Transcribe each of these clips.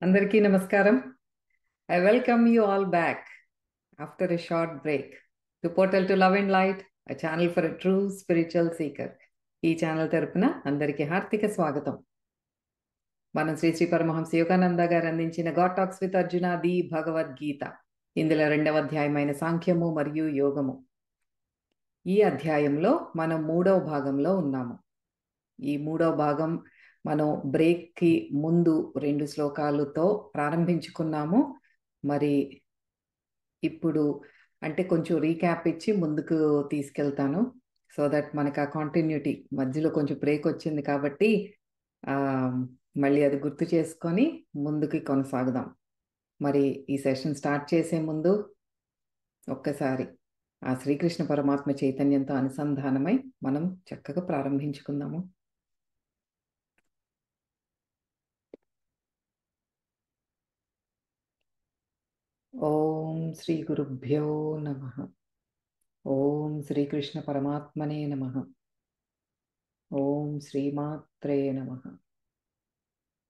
అందరికీ నమస్కారం. I welcome you all back after a short break to Portal to Love and Light, a channel for a true spiritual seeker. ఈ channel తరపున అందరికీ హార్దిక స్వాగతం. మనం శ్రీ శ్రీ పరమహంస యోగానంద గారు అందించిన God talks with Arjuna the Bhagavad Gita, ఇందులో 2వ అధ్యాయమైన సాంఖ్యము మరియు యోగము. ఈ అధ్యాయంలో మనం 3వ భాగంలో ఉన్నాము. ఈ 3వ భాగం మనం బ్రేక్కి ముందు 2 శ్లోకాలతో ప్రారంభించుకున్నాము. మరి ఇప్పుడు అంటే కొంచెం రీక్యాప్ ఇచ్చి ముందుకు తీసుకెళ్తాను, సో దట్ మనకు ఆ కంటిన్యూటీ. మధ్యలో కొంచెం బ్రేక్ వచ్చింది కాబట్టి మళ్ళీ అది గుర్తు చేసుకొని ముందుకి కొనసాగుదాం. మరి ఈ సెషన్ స్టార్ట్ చేసే ముందు ఒక్కసారి ఆ శ్రీకృష్ణ పరమాత్మ చైతన్యంతో అనుసంధానమై మనం చక్కగా ప్రారంభించుకుందాము. ఓం శ్రీ గురుభ్యో నమః. ఓం శ్రీకృష్ణ పరమాత్మనే నమః. ఓం శ్రీమాత్రే నమః.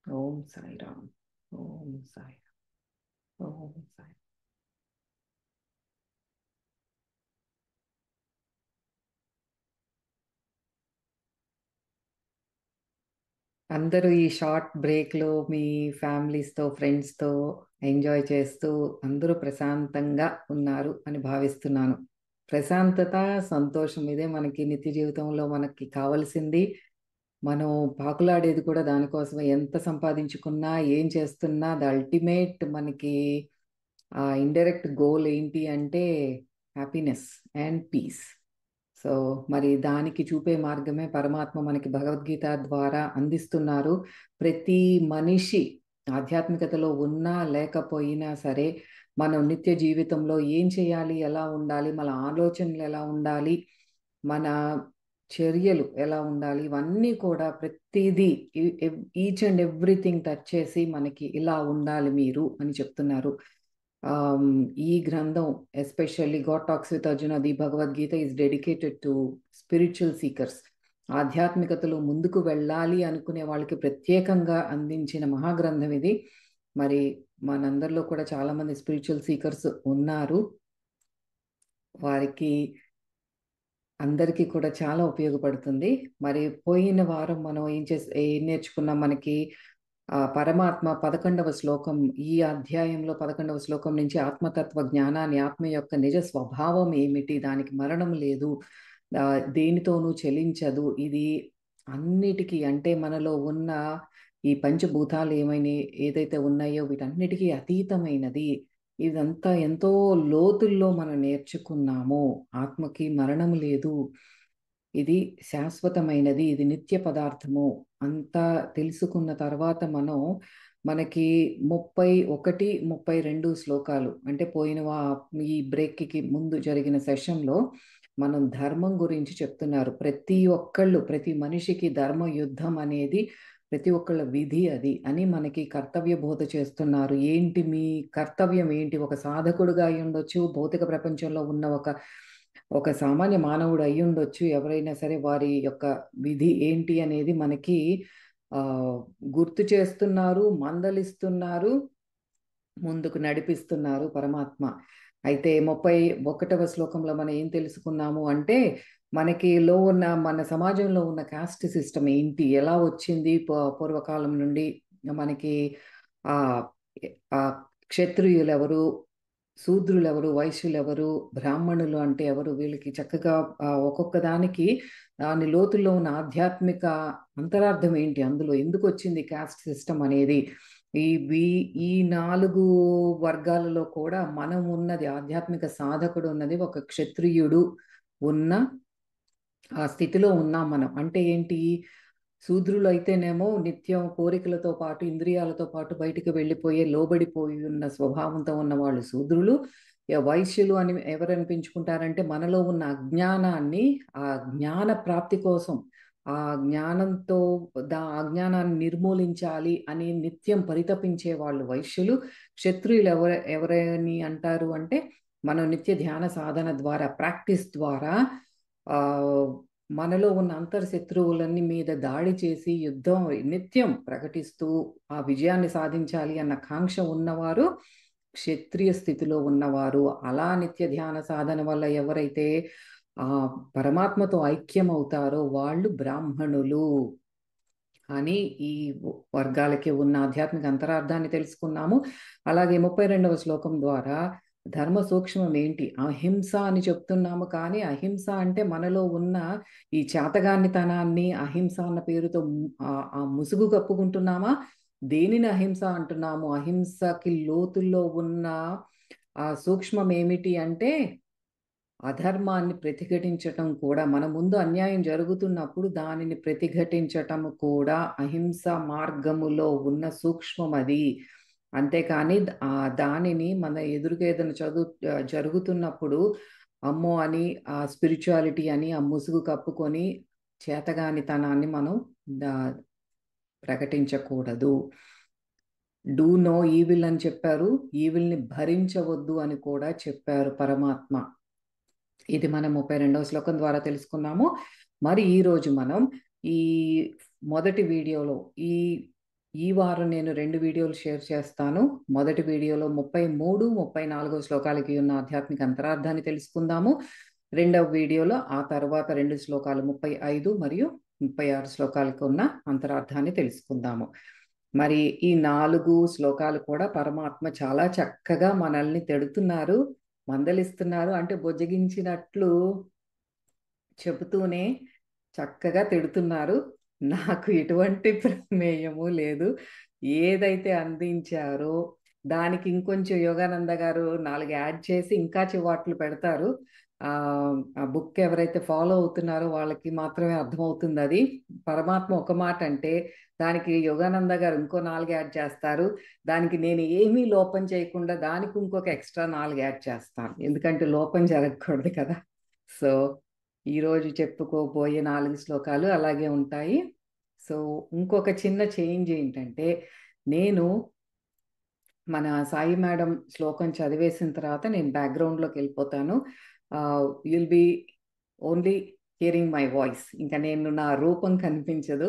ఓం సాయిరామ్. ఓం సాయిరామ్. ఓం సాయి. అందరూ ఈ షార్ట్ బ్రేక్లో మీ ఫ్యామిలీస్తో ఫ్రెండ్స్తో ఎంజాయ్ చేస్తూ అందరూ ప్రశాంతంగా ఉన్నారు అని భావిస్తున్నాను. ప్రశాంతత, సంతోషం, ఇదే మనకి నిత్య జీవితంలో మనకి కావాల్సింది. మనం పాకులాడేది కూడా దానికోసమే. ఎంత సంపాదించుకున్నా ఏం చేస్తున్నా ద అల్టిమేట్ మనకి ఇండైరెక్ట్ గోల్ ఏంటి అంటే హ్యాపీనెస్ అండ్ పీస్. సో మరి దానికి చూపే మార్గమే పరమాత్మ మనకి భగవద్గీత ద్వారా అందిస్తున్నారు. ప్రతి మనిషి ఆధ్యాత్మికతలో ఉన్నా లేకపోయినా సరే మనం నిత్య జీవితంలో ఏం చేయాలి, ఎలా ఉండాలి, మన ఆలోచనలు ఎలా ఉండాలి, మన చర్యలు ఎలా ఉండాలి, ఇవన్నీ కూడా ప్రతిదీ ఈచ్ అండ్ ఎవ్రీథింగ్ టచ్ చేసి మనకి ఇలా ఉండాలి మీరు అని చెప్తున్నారు. ఈ గ్రంథం especially God talks with Arjuna the Bhagavad Gita is dedicated to spiritual seekers. ఆధ్యాత్మికతలో ముందుకు వెళ్ళాలి అనుకునే వాళ్ళకి ప్రత్యేకంగా అందించిన మహాగ్రంథం ఇది. మరి మనందరిలో కూడా చాలామంది స్పిరిచువల్ సీకర్స్ ఉన్నారు. వారికి అందరికీ కూడా చాలా ఉపయోగపడుతుంది. మరి పోయిన వారం మనం ఏం నేర్చుకున్నాం? మనకి పరమాత్మ 11వ శ్లోకం, ఈ అధ్యాయంలో 11వ శ్లోకం నుంచి ఆత్మతత్వ జ్ఞానాన్ని, ఆత్మ యొక్క నిజ స్వభావం ఏమిటి, దానికి మరణం లేదు, దేనితోనూ చెలించదు, ఇది అన్నిటికీ అంటే మనలో ఉన్న ఈ పంచభూతాలు ఏదైతే ఉన్నాయో వీటన్నిటికీ అతీతమైనది. ఇదంతా ఎంతో లోతుల్లో మనం నేర్చుకున్నాము. ఆత్మకి మరణం లేదు, ఇది శాశ్వతమైనది, ఇది నిత్య పదార్థము అంతా తెలుసుకున్న తర్వాత మనకి 31, 32 శ్లోకాలు అంటే ఈ బ్రేక్కి ముందు జరిగిన సెషన్లో మనం ధర్మం గురించి చెప్తున్నారు. ప్రతి మనిషికి ధర్మ యుద్ధం అనేది ప్రతి ఒక్కళ్ళ విధి అది అని మనకి కర్తవ్య బోధ చేస్తున్నారు. ఏంటి మీ కర్తవ్యం ఏంటి? ఒక సాధకుడుగా అయి ఉండొచ్చు, భౌతిక ప్రపంచంలో ఉన్న ఒక సామాన్య మానవుడు అయి ఉండొచ్చు, ఎవరైనా సరే వారి యొక్క విధి ఏంటి అనేది మనకి గుర్తు చేస్తున్నారు, మందలిస్తున్నారు, ముందుకు నడిపిస్తున్నారు పరమాత్మ. అయితే 31వ శ్లోకంలో మనం ఏం తెలుసుకున్నాము అంటే మన సమాజంలో ఉన్న కాస్ట్ సిస్టమ్ ఏంటి, ఎలా వచ్చింది, పూర్వకాలం నుండి మనకి క్షత్రియులు ఎవరు, శూద్రులు ఎవరు, వైశ్యులు ఎవరు, బ్రాహ్మణులు అంటే ఎవరు, వీళ్ళకి చక్కగా ఒక్కొక్క దానికి దాని లోతుల్లో ఉన్న ఆధ్యాత్మిక అంతరార్థం ఏంటి, అందులో ఎందుకు వచ్చింది కాస్ట్ సిస్టమ్ అనేది. ఈ 4 వర్గాలలో కూడా మనం ఉన్నది, ఆధ్యాత్మిక సాధకుడు ఉన్నది ఒక క్షత్రియుడు ఉన్న ఆ స్థితిలో ఉన్నాం మనం. అంటే ఏంటి, శూద్రులు అయితేనేమో నిత్యం కోరికలతో పాటు ఇంద్రియాలతో పాటు బయటికి వెళ్ళిపోయే లోబడిపోయి ఉన్న స్వభావంతో ఉన్న వాళ్ళు శూద్రులు. వైశ్యులు అని ఎవరు అనిపించుకుంటారంటే మనలో ఉన్న అజ్ఞానాన్ని, ఆ జ్ఞాన ప్రాప్తి కోసం, ఆ జ్ఞానంతో అజ్ఞానాన్ని నిర్మూలించాలి అని నిత్యం పరితపించే వాళ్ళు వైశ్యులు. క్షత్రియులు ఎవరని అంటారు అంటే మనం నిత్య ధ్యాన సాధన ద్వారా, ప్రాక్టీస్ ద్వారా మనలో ఉన్న అంతర్శత్రువులన్నీ మీద దాడి చేసి యుద్ధం నిత్యం ప్రకటిస్తూ ఆ విజయాన్ని సాధించాలి అన్న కాంక్ష ఉన్నవారు క్షత్రియ స్థితిలో ఉన్నవారు. అలా నిత్య ధ్యాన సాధన వల్ల ఎవరైతే ఆ పరమాత్మతో ఐక్యం అవుతారో వాళ్ళు బ్రాహ్మణులు అని ఈ వర్గాలకి ఉన్న ఆధ్యాత్మిక అంతరార్థాన్ని తెలుసుకున్నాము. అలాగే 32వ శ్లోకం ద్వారా ధర్మ సూక్ష్మం ఏంటి? అహింస అని చెప్తున్నాము, కానీ అహింస అంటే మనలో ఉన్న ఈ చేతగానితనాన్ని అహింస అన్న పేరుతో ఆ ముసుగు కప్పుకుంటున్నామా? దేనిని అహింస అంటున్నాము? అహింసకి లోతుల్లో ఉన్న ఆ సూక్ష్మం ఏమిటి అంటే అధర్మాన్ని ప్రతిఘటించటం కూడా. మన ముందు అన్యాయం జరుగుతున్నప్పుడు దానిని ప్రతిఘటించటం కూడా అహింస మార్గములో ఉన్న సూక్ష్మం అది. అంతేకాని దానిని మన ఎదురుగా ఏదైనా జరుగుతున్నప్పుడు అమ్మో అని ఆ స్పిరిచువాలిటీ అని ఆ ముసుగు కప్పుకొని చేతగానితనాన్ని మనం ప్రకటించకూడదు. డూ నో ఈవిల్ అని చెప్పారు, ఈవిల్ని భరించవద్దు అని కూడా చెప్పారు పరమాత్మ. ఇది మనం 32వ శ్లోకం ద్వారా తెలుసుకున్నాము. మరి ఈరోజు మనం ఈ మొదటి వీడియోలో ఈ వారం నేను 2 వీడియోలు షేర్ చేస్తాను. మొదటి వీడియోలో 33, 34 శ్లోకాలకి ఉన్న ఆధ్యాత్మిక అంతరార్థాన్ని తెలుసుకుందాము. రెండవ వీడియోలో ఆ తర్వాత 2 శ్లోకాలు 35 మరియు 36 శ్లోకాలకు ఉన్న అంతరార్థాన్ని తెలుసుకుందాము. మరి ఈ 4 శ్లోకాలు కూడా పరమాత్మ చాలా చక్కగా మనల్ని తెడుతున్నారు, మందలిస్తున్నారు. అంటే బుజ్జగించినట్లు చెబుతూనే చక్కగా తిడుతున్నారు. నాకు ఎటువంటి ప్రమేయము లేదు. ఏదైతే అందించారో దానికి ఇంకొంచెం యోగానంద గారు 4 యాడ్ చేసి ఇంకా చివాట్లు పెడతారు. ఆ బుక్ ఎవరైతే ఫాలో అవుతున్నారో వాళ్ళకి మాత్రమే అర్థమవుతుంది అది. పరమాత్మ ఒక మాట అంటే దానికి యోగానంద గారు ఇంకో 4 యాడ్ చేస్తారు. దానికి నేను ఏమీ లోపం చేయకుండా దానికి ఇంకొక ఎక్స్ట్రా 4 యాడ్ చేస్తాను. ఎందుకంటే లోపం జరగకూడదు కదా. సో ఈరోజు చెప్పుకోబోయే 4 శ్లోకాలు అలాగే ఉంటాయి. సో ఇంకొక చిన్న చేంజ్ ఏంటంటే నేను మన సాయి మేడం శ్లోకం చదివేసిన తర్వాత నేను బ్యాక్గ్రౌండ్లోకి వెళ్ళిపోతాను. You'll be only hearing my voice. ఇంకా నేను నా రూపం కనిపించదు.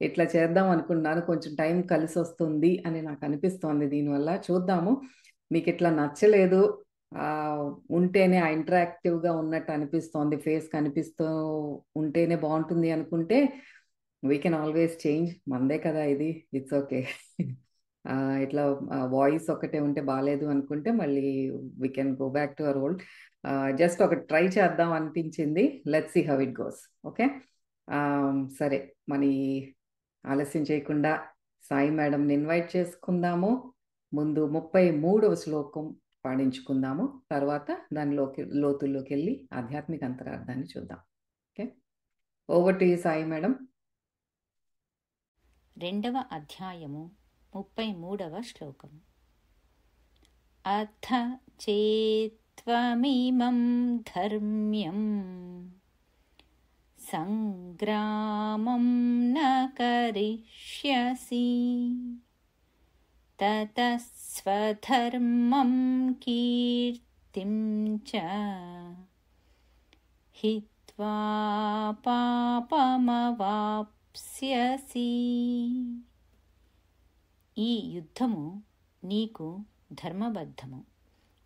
ఇట్లా చేద్దాం అనుకున్నాను. కొంచెం టైం కలిసి వస్తుంది అని నాకు అనిపిస్తోంది. దీనివల్ల చూద్దాము. మీకు ఇట్లా నచ్చలేదు ఉంటేనే ఇంటరాక్టివ్గా ఉన్నట్టు అనిపిస్తోంది, ఫేస్ కనిపిస్తూ ఉంటేనే బాగుంటుంది అనుకుంటే వీ కెన్ ఆల్వేస్ చేంజ్. మందే కదా ఇది, ఇట్స్ ఓకే. ఇట్లా వాయిస్ ఒకటే ఉంటే బాగాలేదు అనుకుంటే మళ్ళీ we can go back to our old. Just ఒక ట్రై చేద్దాం అనిపించింది. Let's see how it goes. Okay, సరే. మరి ఆలస్యం చేయకుండా సాయి మేడంని ఇన్వైట్ చేసుకుందాము. ముందు 33వ శ్లోకం పాడించుకుందాము. తర్వాత దానిలోకి లోతుల్లోకి వెళ్ళి ఆధ్యాత్మిక అంతరార్థాన్ని చూద్దాం. Okay, over to you Sai madam. 2వ అధ్యాయము 33వ శ్లోకం. అథ చేత్వమిమం ధర్మ్యం సంగ్రామం న కరిష్యసి తతః స్వధర్మం కీర్తిం చ హిత్వా పాపమవాప్స్యసి. ఈ యుద్ధము నీకు ధర్మబద్ధము.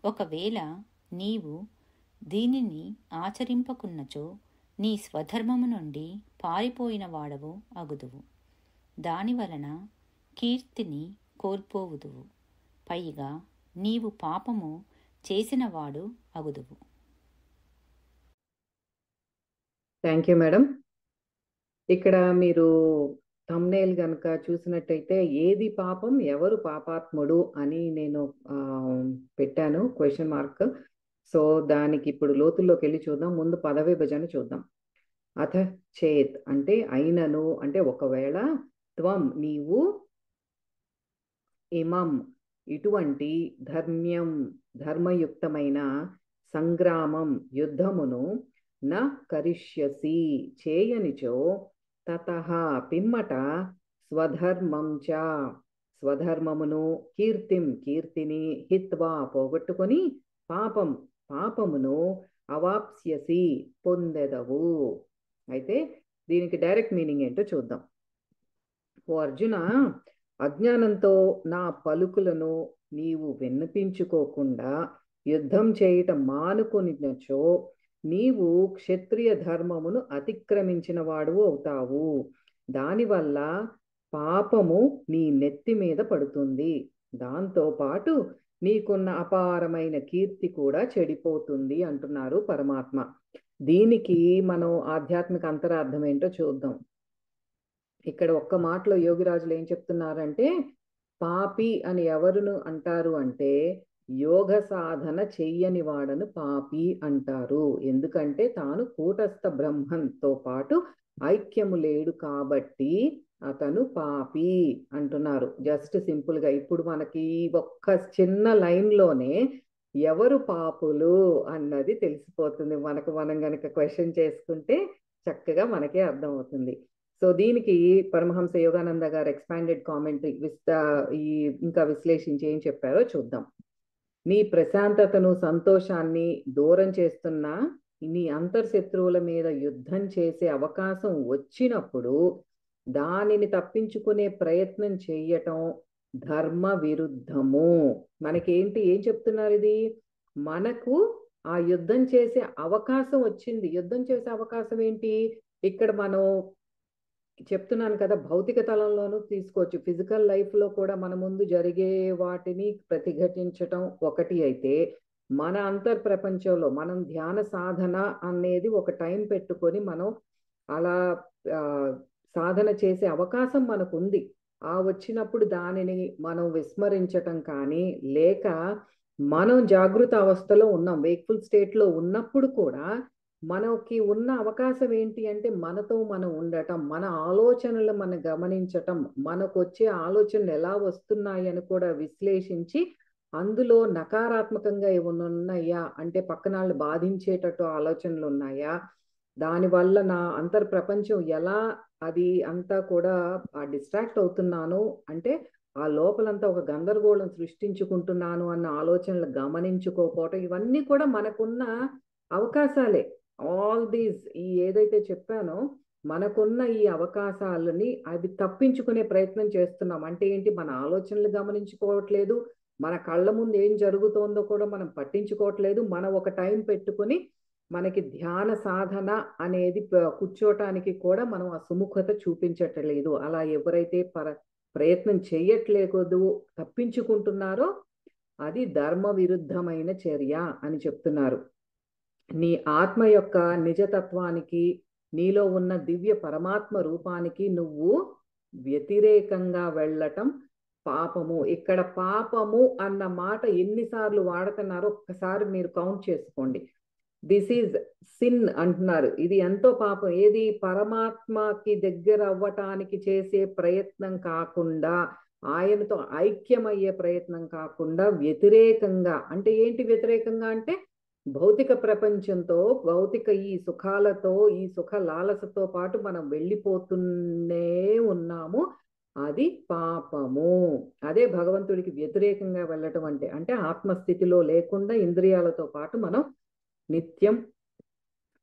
ఒకవేళ నీవు దీనిని ఆచరింపకున్నచో నీ స్వధర్మము నుండి పారిపోయిన వాడవు అగుదువు. దానివలన కీర్తిని కోల్పోవుదువు. పైగా నీవు పాపము చేసినవాడు అగుదువు. Thank you madam. ఇక్కడ మీరు థంబ్నెయిల్ కనుక చూసినట్టయితే ఏది పాపం, ఎవరు పాపాత్ముడు అని నేను పెట్టాను క్వశ్చన్ మార్క్. సో దానికి ఇప్పుడు లోతుల్లోకి వెళ్ళి చూద్దాం. ముందు పద విభజన చూద్దాం. అథ చేత్ అంటే అయినను, అంటే ఒకవేళ, త్వం నీవు, ఇమం ఇటువంటి, ధర్మ్యం ధర్మయుక్తమైన, సంగ్రామం యుద్ధమును, న కరిష్యసి చేయనిచో, తతః పిమ్మట, స్వధర్మం చ స్వధర్మమును, కీర్తిం కీర్తిని, హిత్వా పోగొట్టుకొని, పాపం పాపమును, అవాప్స్యసి పొందెదవు. అయితే దీనికి డైరెక్ట్ మీనింగ్ ఏంటో చూద్దాం. ఓ అర్జున, అజ్ఞానంతో నా పలుకులను నీవు విన్నపించుకోకుండా యుద్ధం చేయటం మానుకొనినచో నీవు క్షత్రియ ధర్మమును అతిక్రమించిన వాడు అవుతావు. దానివల్ల పాపము నీ నెత్తి మీద పడుతుంది. దాంతో పాటు నీకున్న అపారమైన కీర్తి కూడా చెడిపోతుంది అంటున్నారు పరమాత్మ. దీనికి మనం ఆధ్యాత్మిక అంతరార్థం ఏంటో చూద్దాం. ఇక్కడ ఒక్క మాటలో యోగిరాజులు ఏం చెప్తున్నారంటే, పాపి అని ఎవరును అంటారు అంటే యోగ సాధన చెయ్యని వాడను పాపి అంటారు. ఎందుకంటే తాను కూటస్థ బ్రహ్మంతో పాటు ఐక్యము లేడు కాబట్టి అతను పాపి అంటున్నారు. జస్ట్ సింపుల్ గా ఇప్పుడు మనకి ఒక్క చిన్న లైన్ లోనే ఎవరు పాపులు అన్నది తెలిసిపోతుంది. మనం గనక క్వశ్చన్ చేసుకుంటే చక్కగా మనకే అర్థం అవుతుంది. సో దీనికి పరమహంస యోగానంద గారు ఎక్స్పాండెడ్ కామెంటరీ ఇంకా విశ్లేషించి ఏం చెప్పారో చూద్దాం. నీ ప్రశాంతతను సంతోషాన్ని దూరం చేస్తున్న నీ అంతర్శత్రువుల మీద యుద్ధం చేసే అవకాశం వచ్చినప్పుడు దానిని తప్పించుకునే ప్రయత్నం చేయటం ధర్మ విరుద్ధము. మనకేంటి ఏం చెప్తున్నారు? ఇది మనకు ఆ యుద్ధం చేసే అవకాశం వచ్చింది. యుద్ధం చేసే అవకాశం ఏంటి? ఇక్కడ మనం చెప్తున్నాను కదా, భౌతిక తలంలోనూ తీసుకోవచ్చు. ఫిజికల్ లైఫ్ లో కూడా మన ముందు జరిగే వాటిని ప్రతిఘటించటం ఒకటి అయితే, మన అంతర్ ప్రపంచంలో మనం ధ్యాన సాధన అనేది ఒక టైం పెట్టుకొని మనం అలా సాధన చేసే అవకాశం మనకు ఉంది. ఆ వచ్చినప్పుడు దానిని మనం విస్మరించటం కానీ, లేక మనం జాగృత అవస్థలో ఉన్నాం, వేక్ఫుల్ స్టేట్ లో ఉన్నప్పుడు కూడా మనకి ఉన్న అవకాశం ఏంటి అంటే మనతో మనం ఉండటం, మన ఆలోచనలు మనం గమనించటం, మనకు వచ్చే ఆలోచనలు ఎలా వస్తున్నాయి అని కూడా విశ్లేషించి అందులో నకారాత్మకంగా ఏమన్నా ఉన్నాయా అంటే పక్కన వాళ్ళు బాధించేటట్టు ఆలోచనలు ఉన్నాయా, దానివల్ల నా అంతర్ ప్రపంచం ఎలా అది అంతా కూడా డిస్ట్రాక్ట్ అవుతున్నాను అంటే ఆ లోపలంతా ఒక గందరగోళం సృష్టించుకుంటున్నాను అన్న ఆలోచనలు గమనించుకోకపోవటం, ఇవన్నీ కూడా మనకున్న అవకాశాలే. ఆల్ దీస్ ఏదైతే చెప్పానో మనకున్న ఈ అవకాశాలని అవి తప్పించుకునే ప్రయత్నం చేస్తున్నాం. అంటే ఏంటి? మన ఆలోచనలు గమనించుకోవట్లేదు, మన కళ్ళ ముందు ఏం జరుగుతోందో కూడా మనం పట్టించుకోవట్లేదు. మనం ఒక టైం పెట్టుకుని మనకి ధ్యాన సాధన అనేది కూర్చోటానికి కూడా మనం ఆ సుముఖత చూపించట్లేదు. అలా ఎవరైతే ప్రయత్నం చేయట్లేదు, తప్పించుకుంటున్నారో అది ధర్మ విరుద్ధమైన చర్య అని చెప్తున్నారు. నీ ఆత్మ యొక్క నిజతత్వానికి, నీలో ఉన్న దివ్య పరమాత్మ రూపానికి నువ్వు వ్యతిరేకంగా వెళ్ళటం పాపము. ఇక్కడ పాపము అన్న మాట ఎన్నిసార్లు వాడుతున్నారో ఒక్కసారి మీరు కౌంట్ చేసుకోండి. దిస్ ఈజ్ సిన్ అంటున్నారు. ఇది ఎంతో పాపం. ఏది? పరమాత్మకి దగ్గర అవ్వటానికి చేసే ప్రయత్నం కాకుండా, ఆయనతో ఐక్యమయ్యే ప్రయత్నం కాకుండా వ్యతిరేకంగా. అంటే ఏంటి వ్యతిరేకంగా అంటే భౌతిక ప్రపంచంతో, భౌతిక ఈ సుఖాలతో, ఈ సుఖ లాలసతో పాటు మనం వెళ్ళిపోతూనే ఉన్నాము. అది పాపము. అదే భగవంతుడికి వ్యతిరేకంగా వెళ్ళటం అంటే. అంటే ఆత్మస్థితిలో లేకుండా ఇంద్రియాలతో పాటు మనం నిత్యం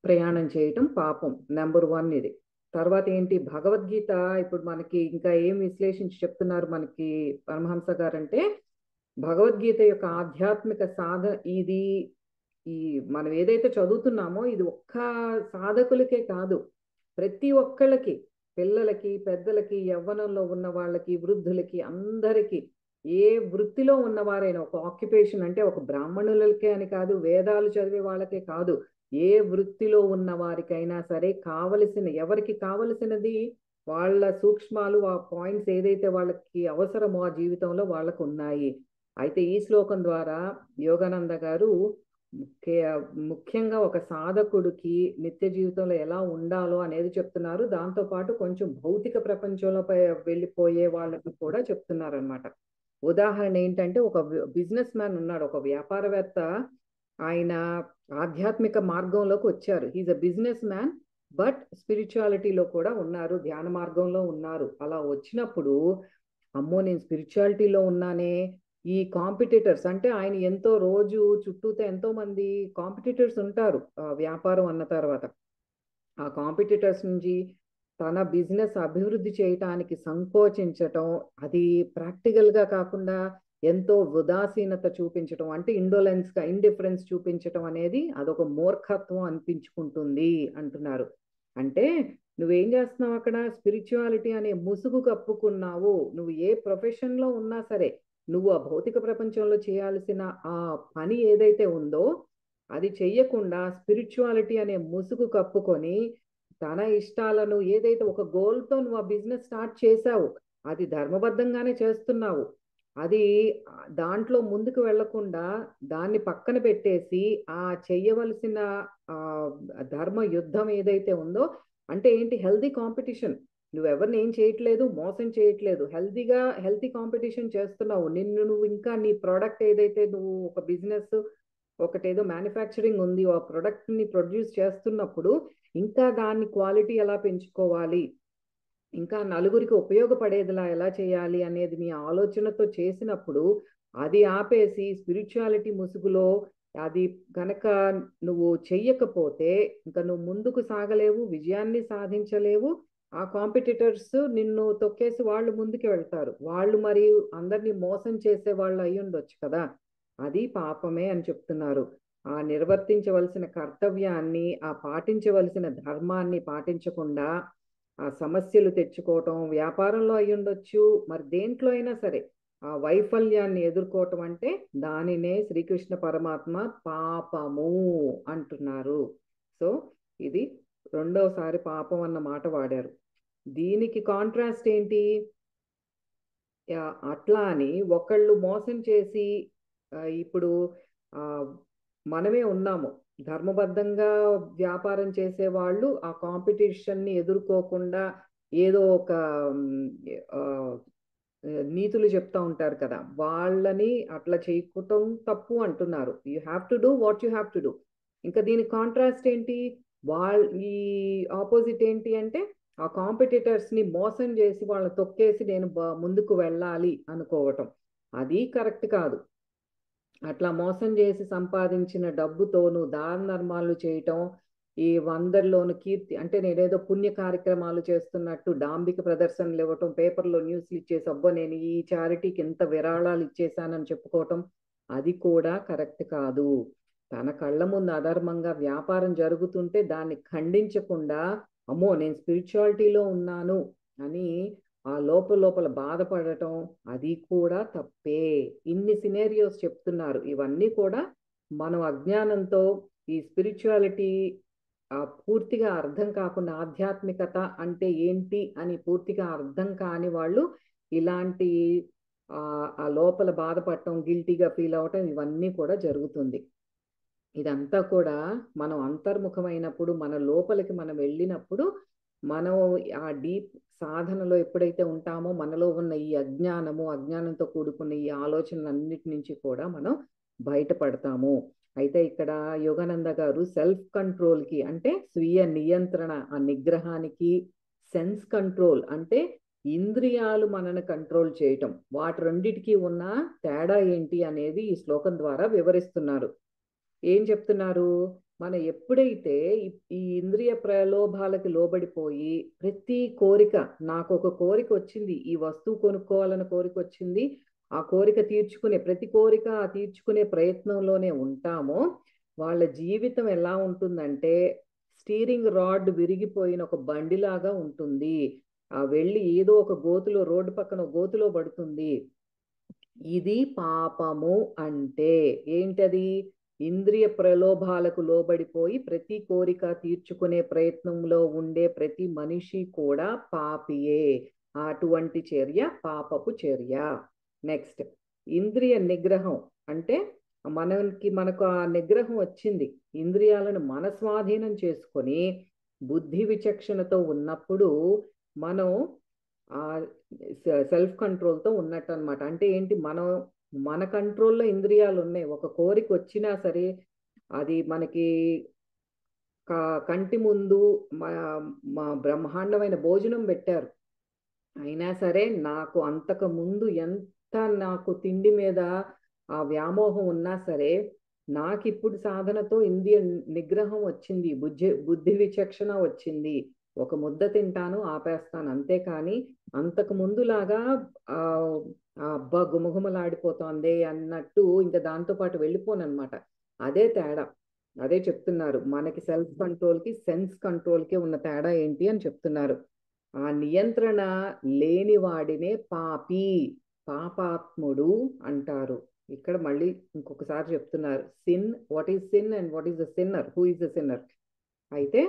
ప్రయాణం చేయటం పాపం. నెంబర్ 1 ఇది. తర్వాత ఏంటి? భగవద్గీత ఇప్పుడు మనకి ఇంకా ఏం విశ్లేషించి చెప్తున్నారు మనకి పరమహంస గారంటే, భగవద్గీత యొక్క ఆధ్యాత్మిక సాధన ఇది. ఈ మనం ఏదైతే చదువుతున్నామో ఇది ఒక్క సాధకులకే కాదు, ప్రతి ఒక్కళ్ళకి, పిల్లలకి, పెద్దలకి, యవ్వనంలో ఉన్న వాళ్ళకి, వృద్ధులకి, అందరికీ, ఏ వృత్తిలో ఉన్నవారైనా, ఒక ఆక్యుపేషన్ అంటే ఒక బ్రాహ్మణులకే అని కాదు, వేదాలు చదివే వాళ్ళకే కాదు, ఏ వృత్తిలో ఉన్న వారికైనా సరే కావలసిన, ఎవరికి కావలసినది వాళ్ళ సూక్ష్మాలు, ఆ పాయింట్స్ ఏదైతే వాళ్ళకి అవసరమో ఆ జీవితంలో వాళ్ళకు ఉన్నాయి. అయితే ఈ శ్లోకం ద్వారా యోగానంద గారు ముఖ్యంగా ఒక సాధకుడికి నిత్య జీవితంలో ఎలా ఉండాలో అనేది చెప్తున్నారు. దాంతోపాటు కొంచెం భౌతిక ప్రపంచంలో వెళ్ళిపోయే వాళ్ళకి కూడా చెప్తున్నారు అనమాట. ఉదాహరణ ఏంటంటే, ఒక బిజినెస్ మ్యాన్ ఉన్నాడు, ఒక వ్యాపారవేత్త. ఆయన ఆధ్యాత్మిక మార్గంలోకి వచ్చారు. He's a business man but స్పిరిచువాలిటీలో కూడా ఉన్నారు, ధ్యాన మార్గంలో ఉన్నారు. అలా వచ్చినప్పుడు అమ్మో నేను స్పిరిచువాలిటీలో ఉన్నానే, ఈ కాంపిటీటర్స్ అంటే ఆయన ఎంతో రోజు చుట్టూతో ఎంతో మంది కాంపిటీటర్స్ ఉంటారు వ్యాపారం అన్న తర్వాత. ఆ కాంపిటీటర్స్ నుంచి తన బిజినెస్ అభివృద్ధి చేయటానికి సంకోచించటం, అది ప్రాక్టికల్గా కాకుండా ఎంతో ఉదాసీనత చూపించటం, అంటే ఇండిఫరెన్స్ చూపించటం అనేది అదొక మూర్ఖత్వం అనిపించుకుంటుంది అంటున్నారు. అంటే నువ్వేం చేస్తున్నావు అక్కడ? స్పిరిచువాలిటీ అనే ముసుగు కప్పుకున్నావు. నువ్వు ఏ ప్రొఫెషన్లో ఉన్నా సరే, నువ్వు ఆ భౌతిక ప్రపంచంలో చేయాల్సిన ఆ పని ఏదైతే ఉందో అది చెయ్యకుండా స్పిరిచువాలిటీ అనే ముసుగు కప్పుకొని తన ఇష్టాలను ఏదైతే ఒక గోల్తో నువ్వు ఆ బిజినెస్ స్టార్ట్ చేసావు, అది ధర్మబద్ధంగానే చేస్తున్నావు, అది దాంట్లో ముందుకు వెళ్లకుండా దాన్ని పక్కన పెట్టేసి ఆ చెయ్యవలసిన ఆ ధర్మ యుద్ధం ఏదైతే ఉందో, అంటే ఏంటి? Healthy competition. నువ్వెవరిని ఏం చేయట్లేదు, మోసం చేయట్లేదు, హెల్తీ కాంపిటీషన్ చేస్తున్నావు. నువ్వు ఇంకా నీ ప్రోడక్ట్ ఏదైతే నువ్వు ఒక బిజినెస్ ఒకటేదో మ్యానుఫ్యాక్చరింగ్ ఉంది, ఆ ప్రోడక్ట్ని ప్రొడ్యూస్ చేస్తున్నప్పుడు ఇంకా దాన్ని క్వాలిటీ ఎలా పెంచుకోవాలి, ఇంకా నలుగురికి ఉపయోగపడేదిలా ఎలా చేయాలి అనేది నీ ఆలోచనతో చేసినప్పుడు, అది ఆపేసి స్పిరిచువాలిటీ ముసుగులో అది కనుక నువ్వు చెయ్యకపోతే ఇంకా నువ్వు ముందుకు సాగలేవు, విజయాన్ని సాధించలేవు. ఆ కాంపిటీటర్స్ నిన్ను తొక్కేసి వాళ్ళు ముందుకు వెళ్తారు. వాళ్ళు మరి అందరినీ మోసం చేసే వాళ్ళు అయి ఉండొచ్చు కదా. అది పాపమే అని చెప్తున్నారు. ఆ నిర్వర్తించవలసిన కర్తవ్యాన్ని, ఆ పాటించవలసిన ధర్మాన్ని పాటించకుండా ఆ సమస్యలు తెచ్చుకోవటం వ్యాపారంలో అయి ఉండొచ్చు, మరి దేంట్లో అయినా సరే ఆ వైఫల్యాన్ని ఎదుర్కోవటం అంటే దానినే శ్రీకృష్ణ పరమాత్మ పాపము అంటున్నారు. సో ఇది రెండోసారి పాపం అన్న మాట వాడారు. దీనికి కాంట్రాస్ట్ ఏంటి? అట్లా అని ఒకళ్ళు మోసం చేసి ఇప్పుడు ఆ, మనమే ఉన్నాము ధర్మబద్ధంగా వ్యాపారం చేసే వాళ్ళు ఆ కాంపిటీషన్ని ఎదుర్కోకుండా ఏదో ఒక ఉమ్, ఆ, నీతులు చెప్తా ఉంటారు కదా, వాళ్ళని అట్లా చేయటం తప్పు అంటున్నారు. You have to do what you have to do. ఇంకా దీని కాంట్రాస్ట్ ఏంటి? ఈ ఆపోజిట్ ఏంటి అంటే ఆ కాంపిటీటర్స్ ని మోసం చేసి వాళ్ళని తొక్కేసి నేను ముందుకు వెళ్ళాలి అనుకోవటం, అది కరెక్ట్ కాదు. అట్లా మోసం చేసి సంపాదించిన డబ్బుతో నువ్వు దాన ధర్మాలు చేయటం, ఈ వందరిలోను కీర్తి అంటే నేనేదో పుణ్య కార్యక్రమాలు చేస్తున్నట్టు డాంబిక ప్రదర్శనలు ఇవ్వటం, పేపర్లో న్యూస్లు ఇచ్చేసి అబ్బో నేను ఈ చారిటీకి ఇంత విరాళాలు ఇచ్చేసానని చెప్పుకోవటం, అది కూడా కరెక్ట్ కాదు. తన కళ్ళ ముందు అధర్మంగా వ్యాపారం జరుగుతుంటే దాన్ని ఖండించకుండా అమ్మో నేను స్పిరిచువాలిటీలో ఉన్నాను అని ఆ లోపల లోపల బాధపడటం, అది కూడా తప్పే. ఇన్ని సినేరియోస్ చెప్తున్నారు. ఇవన్నీ కూడా మనం అజ్ఞానంతో ఈ స్పిరిచువాలిటీ పూర్తిగా అర్థం కాకుండా, ఆధ్యాత్మికత అంటే ఏంటి అని పూర్తిగా అర్థం కాని వాళ్ళు ఇలాంటి ఆ లోపల బాధపడటం, గిల్టీగా ఫీల్ అవటం, ఇవన్నీ కూడా జరుగుతుంది. ఇదంతా కూడా మనం అంతర్ముఖమైనప్పుడు, మన లోపలికి మనం వెళ్ళినప్పుడు, మనం ఆ డీప్ సాధనలో ఎప్పుడైతే ఉంటామో మనలో ఉన్న ఈ అజ్ఞానంతో కూడుకున్న ఈ ఆలోచనలన్నిటి నుంచి కూడా మనం బయటపడతాము. అయితే ఇక్కడ యోగానంద గారు సెల్ఫ్ కంట్రోల్కి అంటే స్వీయ నియంత్రణ, ఆ నిగ్రహానికి, సెన్స్ కంట్రోల్ అంటే ఇంద్రియాలు మనని కంట్రోల్ చేయటం, వాటి రెండిటికి ఉన్న తేడా ఏంటి అనేది ఈ శ్లోకం ద్వారా వివరిస్తున్నారు. ఏం చెప్తున్నారు? మనం ఎప్పుడైతే ఈ ఇంద్రియ ప్రలోభాలకి లోబడిపోయి ప్రతి కోరిక, నాకు ఒక కోరిక వచ్చింది, ఈ వస్తువు కొనుక్కోవాలని కోరిక వచ్చింది, ఆ కోరిక తీర్చుకునే ప్రతి కోరిక తీర్చుకునే ప్రయత్నంలోనే ఉంటామో, వాళ్ళ జీవితం ఎలా ఉంటుందంటే స్టీరింగ్ రాడ్ విరిగిపోయిన ఒక బండిలాగా ఉంటుంది. ఆ వెళ్ళి ఏదో ఒక గోతులో, రోడ్డు పక్కన గోతులో పడుతుంది. ఇది పాపము. అంటే ఏంటది? ఇంద్రియ ప్రలోభాలకు లోబడిపోయి ప్రతి కోరిక తీర్చుకునే ప్రయత్నంలో ఉండే ప్రతి మనిషి కూడా పాపియే. అటువంటి చర్య పాపపు చర్య. నెక్స్ట్, ఇంద్రియ నిగ్రహం అంటే మనకు ఆ నిగ్రహం వచ్చింది, ఇంద్రియాలను మన స్వాధీనం చేసుకొని బుద్ధి విచక్షణతో ఉన్నప్పుడు మనం ఆ సెల్ఫ్ కంట్రోల్తో ఉన్నట్టు అనమాట. అంటే ఏంటి? మన కంట్రోల్లో ఇంద్రియాలు ఉన్నాయి. ఒక కోరిక వచ్చినా సరే అది మనకి కంటి ముందు మా మా బ్రహ్మాండమైన భోజనం పెట్టారు, అయినా సరే నాకు అంతకు ముందు ఎంత నాకు తిండి మీద ఆ వ్యామోహం ఉన్నా సరే నాకు ఇప్పుడు సాధనతో ఇంద్రియ నిగ్రహం వచ్చింది, బుద్ధి విచక్షణ వచ్చింది. ఒక ముద్ద తింటాను, ఆపేస్తాను, అంతేకాని అంతకు ముందులాగా ఆ అబ్బా గుమగుమలాడిపోతోంది అన్నట్టు ఇంకా దాంతో పాటు వెళ్ళిపోనన్నమాట. అదే తేడా. అదే చెప్తున్నారు, మనకి సెల్ఫ్ కంట్రోల్కి సెన్స్ కంట్రోల్కి ఉన్న తేడా ఏంటి అని చెప్తున్నారు. ఆ నియంత్రణ లేని వాడినే పాపి, పాపాత్ముడు అంటారు. ఇక్కడ మళ్ళీ ఇంకొకసారి చెప్తున్నారు, sin, what is sin and what is the sinner, who is the sinner. అయితే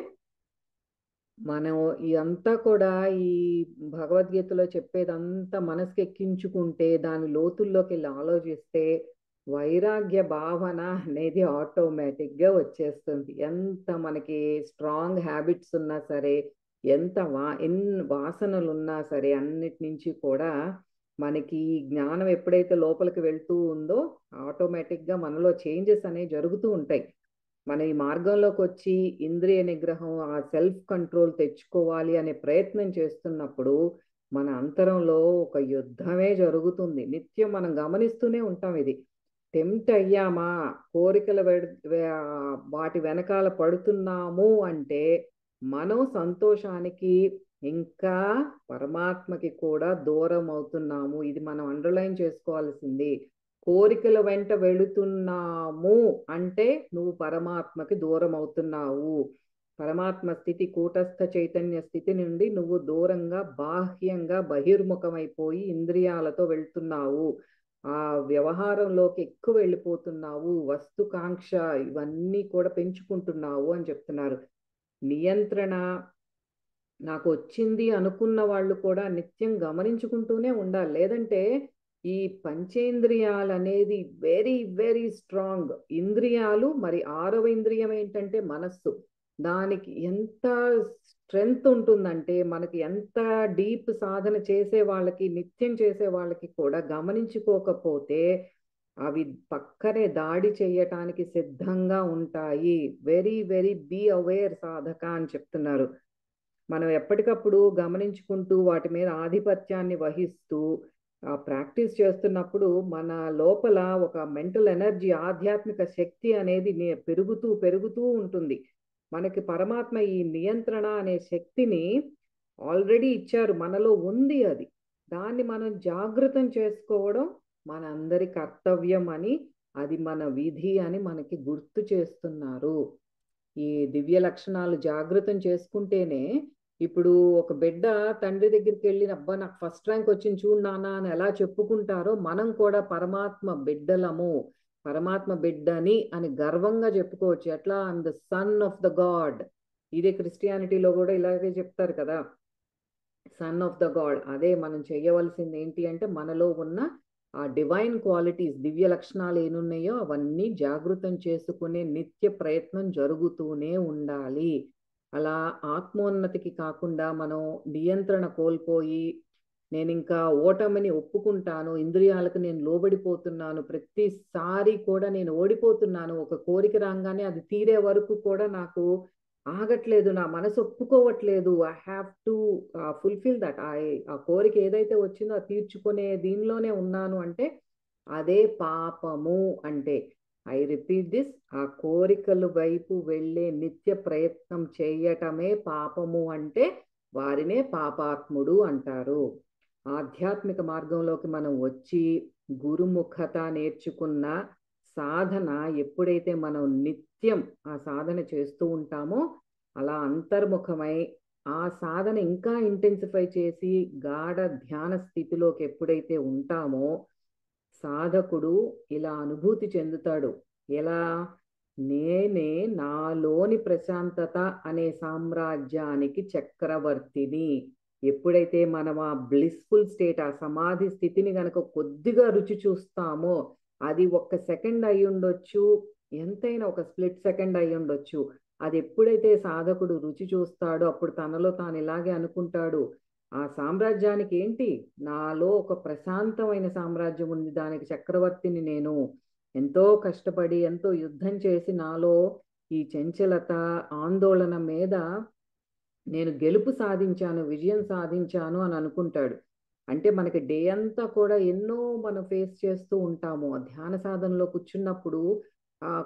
మనం ఇదంతా కూడా ఈ భగవద్గీతలో చెప్పేదంతా మనసుకి ఎక్కించుకుంటే, దాని లోతుల్లోకి వెళ్ళి ఆలోచిస్తే వైరాగ్య భావన అనేది ఆటోమేటిక్గా వచ్చేస్తుంది. ఎంత మనకి స్ట్రాంగ్ హ్యాబిట్స్ ఉన్నా సరే, ఎంత ఎన్ని వాసనలు ఉన్నా సరే, అన్నిటి నుంచి కూడా మనకి ఈ జ్ఞానం ఎప్పుడైతే లోపలికి వెళ్తూ ఉందో ఆటోమేటిక్గా మనలో చేంజెస్ అనేవి జరుగుతూ ఉంటాయి. మన ఈ మార్గంలోకి వచ్చి ఇంద్రియ నిగ్రహం, ఆ సెల్ఫ్ కంట్రోల్ తెచ్చుకోవాలి అనే ప్రయత్నం చేస్తున్నప్పుడు మన అంతరంలో ఒక యుద్ధమే జరుగుతుంది. నిత్యం మనం గమనిస్తూనే ఉంటాం ఇది. టెంప్ట్ అయ్యామా, కోరికల వాటి వెనకాల పడుతున్నాము అంటే మనం సంతోషానికి ఇంకా పరమాత్మకి కూడా దూరం అవుతున్నాము. ఇది మనం అండర్లైన్ చేసుకోవాల్సింది. కోరికల వెంట వెళుతున్నాము అంటే నువ్వు పరమాత్మకి దూరం అవుతున్నావు. పరమాత్మ స్థితి, కూటస్థ చైతన్య స్థితి నుండి నువ్వు దూరంగా బాహ్యంగా బహిర్ముఖమైపోయి ఇంద్రియాలతో వెళ్తున్నావు. ఆ వ్యవహారంలోకి ఎక్కువ వెళ్ళిపోతున్నావు. వస్తుకాంక్ష ఇవన్నీ కూడా పెంచుకుంటున్నావు అని చెప్తున్నారు. నియంత్రణ నాకు వచ్చింది అనుకున్న వాళ్ళు కూడా నిత్యం గమనించుకుంటూనే ఉండాలి. లేదంటే ఈ పంచేంద్రియాలు అనేది వెరీ వెరీ స్ట్రాంగ్ ఇంద్రియాలు. మరి 6వ ఇంద్రియం ఏంటంటే మనస్సు. దానికి ఎంత స్ట్రెంగ్త్ ఉంటుందంటే, మనకి ఎంత డీప్ సాధన చేసే వాళ్ళకి, నిత్యం చేసే వాళ్ళకి కూడా గమనించుకోకపోతే అవి పక్కనే దాడి చేయటానికి సిద్ధంగా ఉంటాయి. వెరీ వెరీ బీ అవేర్ సాధక అని చెప్తున్నారు. మనం ఎప్పటికప్పుడు గమనించుకుంటూ వాటి మీద ఆధిపత్యాన్ని వహిస్తూ ప్రాక్టీస్ చేస్తున్నప్పుడు మన లోపల ఒక మెంటల్ ఎనర్జీ, ఆధ్యాత్మిక శక్తి అనేది పెరుగుతూ పెరుగుతూ ఉంటుంది. మనకి పరమాత్మ ఈ నియంత్రణ అనే శక్తిని ఆల్రెడీ ఇచ్చారు, మనలో ఉంది అది. దాన్ని మనం జాగృతం చేసుకోవడం మన అందరి కర్తవ్యం అని, అది మన విధి అని మనకి గుర్తు చేస్తున్నారు. ఈ దివ్య లక్షణాలు జాగృతం చేసుకుంటేనే, ఇప్పుడు ఒక బిడ్డ తండ్రి దగ్గరికి వెళ్ళి అబ్బా నాకు ఫస్ట్ ర్యాంక్ వచ్చింది చూడు నాన్న అని ఎలా చెప్పుకుంటారో, మనం కూడా పరమాత్మ బిడ్డలము, పరమాత్మ బిడ్డని అని గర్వంగా చెప్పుకోవచ్చు. ఎట్లా, I'm the son of the God. ఇదే క్రిస్టియానిటీలో కూడా ఇలాగే చెప్తారు కదా, సన్ ఆఫ్ ద గాడ్. అదే మనం చేయవలసింది ఏంటి అంటే, మనలో ఉన్న ఆ డివైన్ క్వాలిటీస్, దివ్య లక్షణాలు ఏనున్నాయో అవన్నీ జాగృతం చేసుకునే నిత్య ప్రయత్నం జరుగుతూనే ఉండాలి. అలా ఆత్మోన్నతికి కాకుండా మనం నియంత్రణ కోల్పోయి, నేను ఇంకా ఓటమిని ఒప్పుకుంటాను, ఇంద్రియాలకు నేను లోబడిపోతున్నాను, ప్రతిసారి కూడా నేను ఓడిపోతున్నాను, ఒక కోరిక రాగానే అది తీరే వరకు కూడా నాకు ఆగట్లేదు, నా మనసు ఒప్పుకోవట్లేదు, I have to fulfil that, ఆ కోరిక ఏదైతే వచ్చిందో అది తీర్చుకునే దీనిలోనే ఉన్నాను అంటే అదే పాపము. అంటే ఐ రిపీట్ దిస్, ఆ కోరికల వైపు వెళ్ళే నిత్య ప్రయత్నం చేయటమే పాపము అంటే వారినే పాపాత్ముడు అంటారు. ఆధ్యాత్మిక మార్గంలోకి మనం వచ్చి గురుముఖత నేర్చుకున్న సాధన ఎప్పుడైతే మనం నిత్యం ఆ సాధన చేస్తూ ఉంటామో, అలా అంతర్ముఖమై ఆ సాధన ఇంకా ఇంటెన్సిఫై చేసి గాఢ ధ్యాన స్థితిలోకి ఎప్పుడైతే ఉంటామో, సాధకుడు ఇలా అనుభూతి చెందుతాడు. ఎలా? నేనే నాలోని ప్రశాంతత అనే సామ్రాజ్యానికి చక్రవర్తిని. ఎప్పుడైతే మనం ఆ బ్లిస్ఫుల్ స్టేట్, ఆ సమాధి స్థితిని గనక కొద్దిగా రుచి చూస్తామో, అది 1 సెకండ్ అయి ఉండొచ్చు, ఎంతైనా ఒక స్ప్లిట్ సెకండ్ అయి ఉండొచ్చు. అది ఎప్పుడైతే సాధకుడు రుచి చూస్తాడో అప్పుడు తనలో తాను ఇలాగే అనుకుంటాడు, ఆ సామ్రాజ్యానికి ఏంటి, నాలో ఒక ప్రశాంతమైన సామ్రాజ్యం ఉంది, దానికి చక్రవర్తిని నేను. ఎంతో కష్టపడి ఎంతో యుద్ధం చేసి నాలో ఈ చంచలత, ఆందోళన మీద నేను గెలుపు సాధించాను, విజయం సాధించాను అని అనుకుంటాడు. అంటే మనకి డే అంతా కూడా ఎన్నో మనం ఫేస్ చేస్తూ ఉంటాము. ధ్యాన సాధనలో కూర్చున్నప్పుడు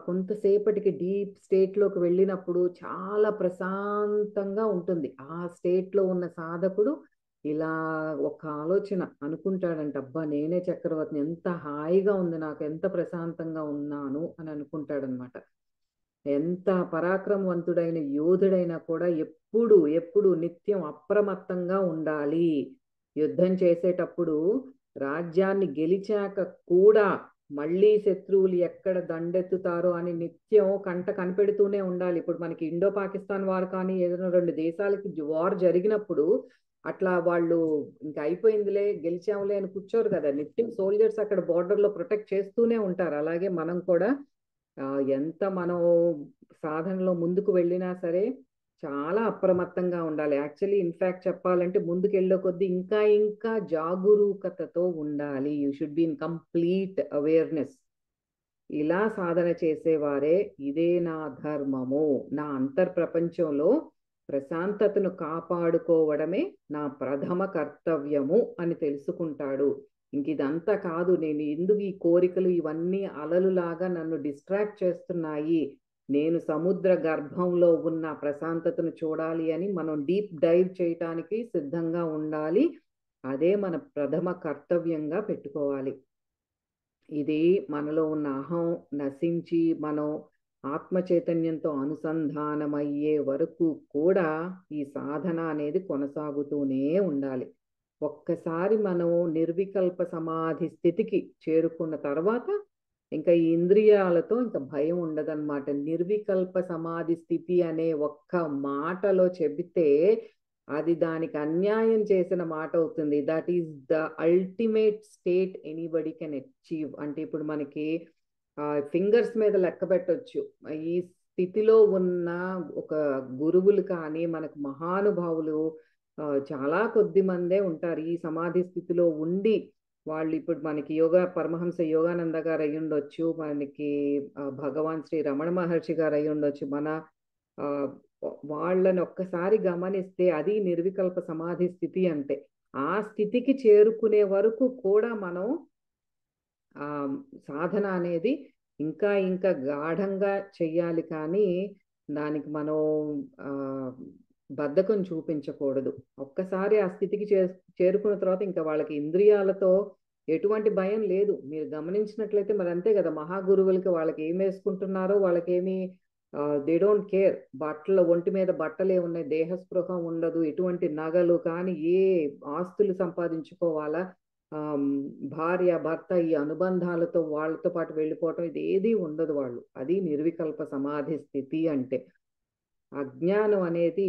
కొంతసేపటికి డీప్ స్టేట్లోకి వెళ్ళినప్పుడు చాలా ప్రశాంతంగా ఉంటుంది. ఆ స్టేట్లో ఉన్న సాధకుడు ఇలా ఒక ఆలోచన అనుకుంటాడంట, అబ్బా నేనే చక్రవర్తిని, ఎంత హాయిగా ఉంది నాకు, ఎంత ప్రశాంతంగా ఉన్నాను అని అనుకుంటాడనమాట. ఎంత పరాక్రమవంతుడైన యోధుడైనా కూడా ఎప్పుడు ఎప్పుడు నిత్యం అప్రమత్తంగా ఉండాలి. యుద్ధం చేసేటప్పుడు రాజ్యాన్ని గెలిచాక కూడా మళ్ళీ శత్రువులు ఎక్కడ దండెత్తుతారో అని నిత్యం కంట కనిపెడుతూనే ఉండాలి. ఇప్పుడు మనకి ఇండో పాకిస్తాన్ వార్ కానీ ఏదైనా 2 దేశాలకి వార్ జరిగినప్పుడు అట్లా వాళ్ళు ఇంకా అయిపోయిందిలే గెలిచాములే అని కూర్చోరు కదా, నిత్యం సోల్జర్స్ అక్కడ బోర్డర్లో ప్రొటెక్ట్ చేస్తూనే ఉంటారు. అలాగే మనం కూడా ఎంత మనం సాధనలో ముందుకు వెళ్ళినా సరే చాలా అప్రమత్తంగా ఉండాలి. యాక్చువల్లీ ఇన్ఫాక్ట్ చెప్పాలంటే ముందుకు వెళ్ళే కొద్దీ ఇంకా ఇంకా జాగరూకతతో ఉండాలి. You should be in complete awareness. ఇలా సాధన చేసేవారే ఇదే నా ధర్మము, నా అంతర్ ప్రపంచంలో ప్రశాంతతను కాపాడుకోవడమే నా ప్రథమ కర్తవ్యము అని తెలుసుకుంటాడు. ఇంక ఇదంతా కాదు, నేను ఎందుకు ఈ కోరికలు ఇవన్నీ అలలులాగా నన్ను డిస్ట్రాక్ట్ చేస్తున్నాయి, నేను సముద్ర గర్భంలో ఉన్న ప్రశాంతతను చూడాలి అని మనం డీప్ డైవ్ చేయటానికి సిద్ధంగా ఉండాలి. అదే మన ప్రథమ కర్తవ్యంగా పెట్టుకోవాలి. ఇది మనలో ఉన్న అహం నశించి మనం ఆత్మ చైతన్యంతో అనుసంధానమయ్యే వరకు కూడా ఈ సాధన అనేది కొనసాగుతూనే ఉండాలి. ఒక్కసారి మనం నిర్వికల్ప సమాధి స్థితికి చేరుకున్న తర్వాత ఇంకా ఈ ఇంద్రియాలతో ఇంకా భయం ఉండదన్నమాట. నిర్వికల్ప సమాధి స్థితి అనే ఒక్క మాటలో చెబితే అది దానికి అన్యాయం చేసిన మాట అవుతుంది. That is the ultimate state anybody can achieve. అంటే ఇప్పుడు మనకి ఫింగర్స్ మీద లెక్క పెట్టొచ్చు ఈ స్థితిలో ఉన్న ఒక గురువులు కానీ మనకు మహానుభావులు చాలా కొద్ది మందే ఉంటారు ఈ సమాధి స్థితిలో ఉండి. వాళ్ళు ఇప్పుడు మనకి యోగా పరమహంస యోగానంద గారు అయి ఉండొచ్చు, మనకి భగవాన్ శ్రీ రమణ మహర్షి గారు అయి ఉండొచ్చు. మన వాళ్ళని ఒక్కసారి గమనిస్తే అది నిర్వికల్ప సమాధి స్థితి అంటే. ఆ స్థితికి చేరుకునే వరకు కూడా మనం సాధన అనేది ఇంకా ఇంకా గాఢంగా చెయ్యాలి, కానీ దానికి మనం బద్ధకం చూపించకూడదు. ఒక్కసారి ఆ స్థితికి చేరుకున్న తర్వాత ఇంకా వాళ్ళకి ఇంద్రియాలతో ఎటువంటి భయం లేదు. మీరు గమనించినట్లయితే మరి అంతే కదా, మహాగురువులకి వాళ్ళకి ఏం వేసుకుంటున్నారో వాళ్ళకేమి దే డోంట్ కేర్. బట్టలు ఒంటి మీద బట్టలే ఉన్నాయి, దేహస్పృహ ఉండదు, ఎటువంటి నగలు కానీ ఏ ఆస్తులు సంపాదించుకోవాలా, భార్య భర్త ఈ అనుబంధాలతో వాళ్ళతో పాటు వెళ్ళిపోవటం ఇది ఏది ఉండదు వాళ్ళు. అది నిర్వికల్ప సమాధి స్థితి అంటే. అజ్ఞానం అనేది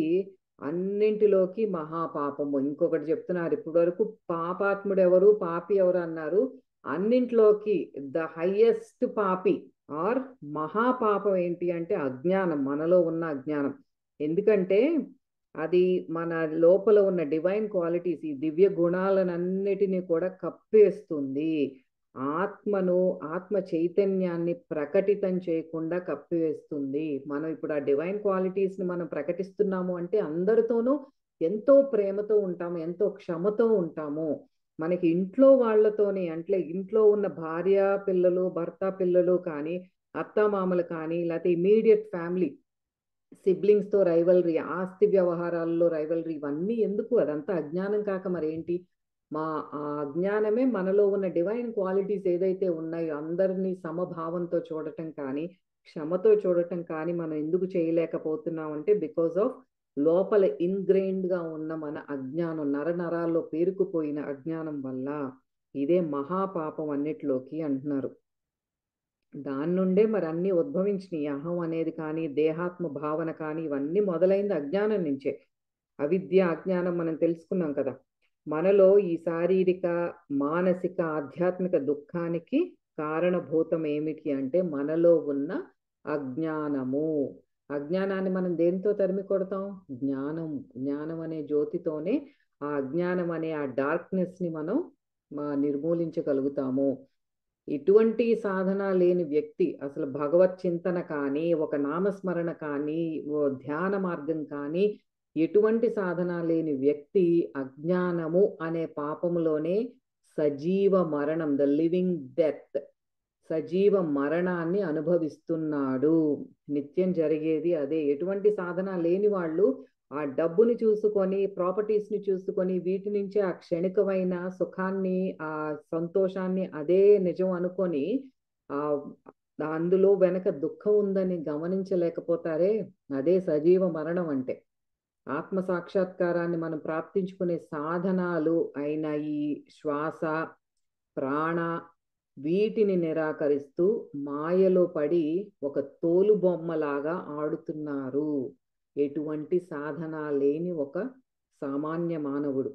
అన్నింటిలోకి మహాపాపము. ఇంకొకటి చెప్తున్నారు, ఇప్పటి వరకు పాపాత్ముడు ఎవరు పాపి ఎవరు అన్నారు, అన్నింటిలోకి ద హైయెస్ట్ పాపి ఆర్ మహాపాపం ఏంటి అంటే అజ్ఞానం, మనలో ఉన్న అజ్ఞానం. ఎందుకంటే అది మన లోపల ఉన్న డివైన్ క్వాలిటీస్, ఈ దివ్య గుణాలన్నిటినీ కూడా కప్పేస్తుంది. ఆత్మను ఆత్మ చైతన్యాన్ని ప్రకటితం చేయకుండా కప్పివేస్తుంది. మనం ఇప్పుడు ఆ డివైన్ క్వాలిటీస్ని మనం ప్రకటిస్తున్నాము అంటే అందరితోనూ ఎంతో ప్రేమతో ఉంటాము, ఎంతో క్షమతో ఉంటాము. మనకి ఇంట్లో వాళ్ళతోనే అంటే ఇంట్లో ఉన్న భార్య పిల్లలు భర్త పిల్లలు కానీ అత్తామామలు కానీ లేకపోతే ఇమీడియట్ ఫ్యామిలీ సిబ్లింగ్స్తో రైవల్రీ, ఆస్తి వ్యవహారాల్లో రైవల్రీ, ఇవన్నీ ఎందుకు? అదంతా అజ్ఞానం కాక మరేంటి? మా ఆ అజ్ఞానమే మనలో ఉన్న డివైన్ క్వాలిటీస్ ఏదైతే ఉన్నాయో అందరినీ సమభావంతో చూడటం కానీ క్షమతో చూడటం కానీ మనం ఎందుకు చేయలేకపోతున్నాం అంటే బికాస్ ఆఫ్ లోపల ఇన్గ్రెయిన్డ్గా ఉన్న మన అజ్ఞానం, నరనరాల్లో పేరుకుపోయిన అజ్ఞానం వల్ల. ఇదే మహాపాపం అన్నిటిలోకి అంటున్నారు. దాని నుండే మరి అన్ని ఉద్భవించినాయి. అహం అనేది కానీ దేహాత్మ భావన కానీ ఇవన్నీ మొదలైంది అజ్ఞానం నుంచే. అవిద్య అజ్ఞానం మనం తెలుసుకున్నాం కదా. మనలో ఈ శారీరక మానసిక ఆధ్యాత్మిక దుఃఖానికి కారణభూతం ఏమిటి అంటే మనలో ఉన్న అజ్ఞానము. అజ్ఞానాన్ని మనం దేంతో తరిమి కొడతాం? జ్ఞానం. జ్ఞానం అనే జ్యోతితోనే ఆ అజ్ఞానం అనే ఆ డార్క్నెస్ని మనం నిర్మూలించగలుగుతాము. ఇటువంటి సాధన లేని వ్యక్తి అసలు భగవత్ చింతన కానీ ఒక నామస్మరణ కానీ ధ్యాన మార్గం కానీ ఎటువంటి సాధన లేని వ్యక్తి అజ్ఞానము అనే పాపములోనే సజీవ మరణం, ద లివింగ్ డెత్, సజీవ మరణాన్ని అనుభవిస్తున్నాడు. నిత్యం జరిగేది అదే. ఎటువంటి సాధన లేని వాళ్ళు ఆ డబ్బుని చూసుకొని, ప్రాపర్టీస్ని చూసుకొని, వీటి నుంచే ఆ క్షణికమైన సుఖాన్ని, ఆ సంతోషాన్ని అదే నిజం అనుకొని ఆ అందులో వెనక దుఃఖం ఉందని గమనించలేకపోతారే, అదే సజీవ మరణం అంటే. ఆత్మ సాక్షాత్కారాన్ని మనం ప్రాప్తించుకునే సాధనాలు అయిన ఈ శ్వాస, ప్రాణ, వీటిని నిరాకరిస్తూ మాయలో పడి ఒక తోలు బొమ్మలాగా ఆడుతున్నారు ఎటువంటి సాధన లేని ఒక సామాన్య మానవుడు.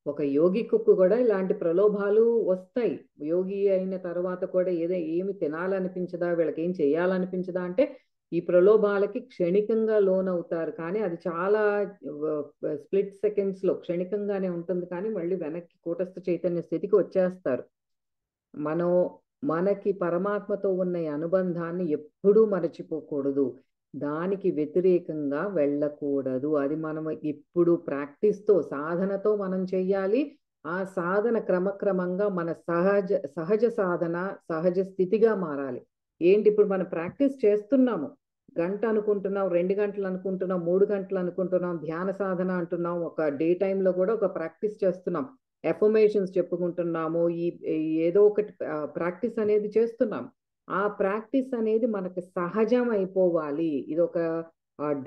ఒక యోగికు కూడా ఇలాంటి ప్రలోభాలు వస్తాయి. యోగి అయిన తర్వాత కూడా ఏమి తినాలనిపించదా, వీళ్ళకి ఏం చేయాలనిపించదా అంటే ఈ ప్రలోభాలకి క్షణికంగా లోనవుతారు. కానీ అది చాలా స్ప్లిట్ సెకండ్స్లో క్షణికంగానే ఉంటుంది. కానీ మళ్ళీ వెనక్కి కూటస్థ చైతన్య స్థితికి వచ్చేస్తారు. మనకి పరమాత్మతో ఉన్న ఈ అనుబంధాన్ని ఎప్పుడూ మరచిపోకూడదు. దానికి వ్యతిరేకంగా వెళ్ళకూడదు. అది మనం ఇప్పుడు ప్రాక్టీస్తో, సాధనతో మనం చెయ్యాలి. ఆ సాధన క్రమక్రమంగా మన సహజ సాధన, సహజ స్థితిగా మారాలి. ఏంటి, ఇప్పుడు మనం ప్రాక్టీస్ చేస్తున్నాము, గంట అనుకుంటున్నాం, 2 గంటలు అనుకుంటున్నాం, 3 గంటలు అనుకుంటున్నాం, ధ్యాన సాధన అంటున్నాం, ఒక డే టైంలో కూడా ఒక ప్రాక్టీస్ చేస్తున్నాం, ఎఫర్మేషన్స్ చెప్పుకుంటున్నాము, ఏదో ఒకటి ప్రాక్టీస్ అనేది చేస్తున్నాం. ఆ ప్రాక్టీస్ అనేది మనకు సహజం అయిపోవాలి. ఇది ఒక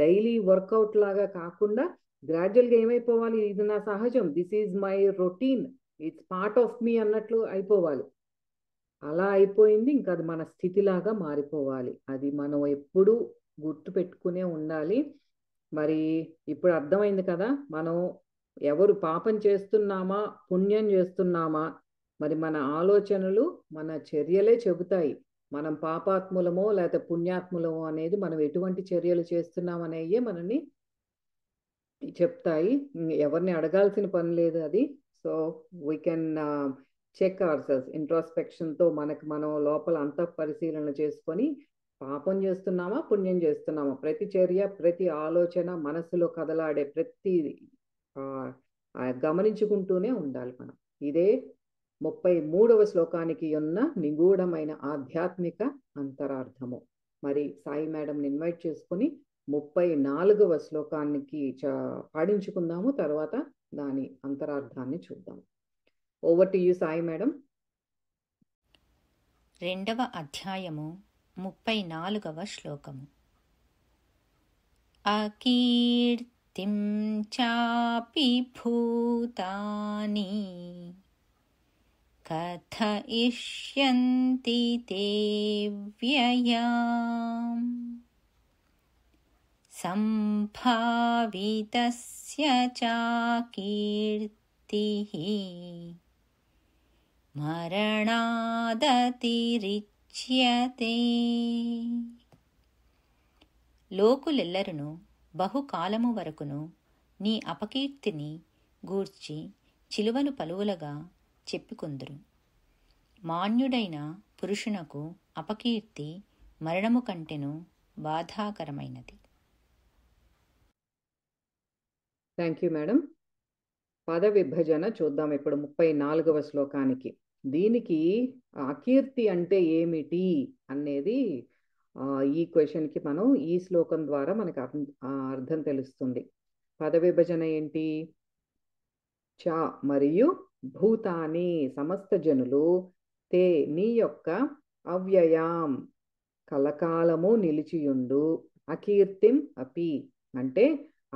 డైలీ వర్కౌట్ లాగా కాకుండా గ్రాడ్యువల్గా ఏమైపోవాలి, ఇది నా సహజం, this is my routine, it's part of me అన్నట్లు అయిపోవాలి. అలా అయిపోయింది, ఇంకా అది మన స్థితిలాగా మారిపోవాలి. అది మనం ఎప్పుడూ గుర్తు పెట్టుకునే ఉండాలి. మరి ఇప్పుడు అర్థమైంది కదా, మనం ఎవరు పాపం చేస్తున్నామా, పుణ్యం చేస్తున్నామా, మరి మన ఆలోచనలు, మన చర్యలే చెబుతాయి మనం పాపాత్ములమో లేకపోతే పుణ్యాత్ములమో అనేది. మనం ఎటువంటి చర్యలు చేస్తున్నామనేయే మనల్ని చెప్తాయి. ఎవరిని అడగాల్సిన పని లేదు అది. So we can check our selves ఇంట్రోస్పెక్షన్తో. మనం లోపల అంతఃపరిశీలన చేసుకొని పాపం చేస్తున్నామా, పుణ్యం చేస్తున్నామా, ప్రతి చర్య, ప్రతి ఆలోచన, మనసులో కదలాడే ప్రతి గమనించుకుంటూనే ఉండాలి మనం. ఇదే 33వ శ్లోకానికి ఉన్న నిగూఢమైన ఆధ్యాత్మిక అంతరార్థము. మరి సాయి మేడంని ఇన్వైట్ చేసుకుని 34వ శ్లోకానికి పాడించుకుందాము. తర్వాత దాని అంతరార్థాన్ని చూద్దాం. Over to you Sai madam. 2వ అధ్యాయము 34వ శ్లోకము. అకీర్తిం చాపి భూతాని కథయిష్యంతి తే వ్యయాం సంభావితస్య చాకీర్తిః మరణాదతిరిచ్యతే. లోకులెల్లరును బహుకాలము వరకును నీ అపకీర్తిని గూర్చి చిలువను పలువులుగా చెప్పుకొందురు. మాన్యుడైన పురుషునకు అపకీర్తి మరణము కంటెను బాధాకరమైనది. Thank you madam. పద విభజన చూద్దాం ఇప్పుడు 34వ శ్లోకానికి. దీనికి అకీర్తి అంటే ఏమిటి అనేది ఈ క్వశ్చన్కి మనం ఈ శ్లోకం ద్వారా మనకు అర్థం తెలుస్తుంది. పద విభజన ఏంటి? చ మరియు భూతాని సమస్త జనులు, తే నీ యొక్క, అవ్యయాం కలకాలము నిలిచియుండు, అకీర్తిం అపి అంటే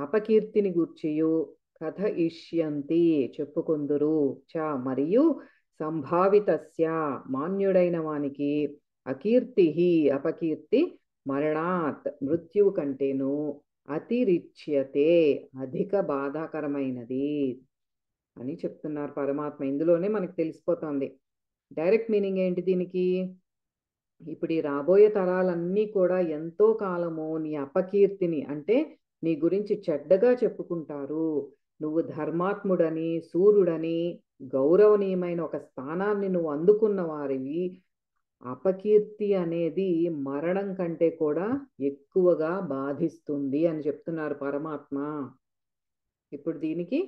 అపకీర్తిని గూర్చియు, కథ ఇష్యంతి చెప్పుకొందురు, చ మరియు సంభావితస్య మాన్యుడైన వానికి, అకీర్తి అపకీర్తి, మరణాత్ మృత్యువు కంటేను, అతిరిచ్యతే అధిక బాధాకరమైనది అని చెప్తున్నారు పరమాత్మ. ఇందులోనే మనకు తెలిసిపోతుంది డైరెక్ట్ మీనింగ్ ఏంటి దీనికి. ఇప్పుడు ఈ రాబోయే తరాలన్నీ కూడా ఎంతో కాలము నీ అపకీర్తిని అంటే నీ గురించి చెడ్డగా చెప్పుకుంటారు. నువ్వు ధర్మాత్ముడని, సూర్యుడని, గౌరవనీయమైన ఒక స్థానాన్ని నువ్వు అందుకున్న వారివి. అపకీర్తి అనేది మరణం కంటే కూడా ఎక్కువగా బాధిస్తుంది అని చెప్తున్నారు పరమాత్మ. ఇప్పుడు దీనికి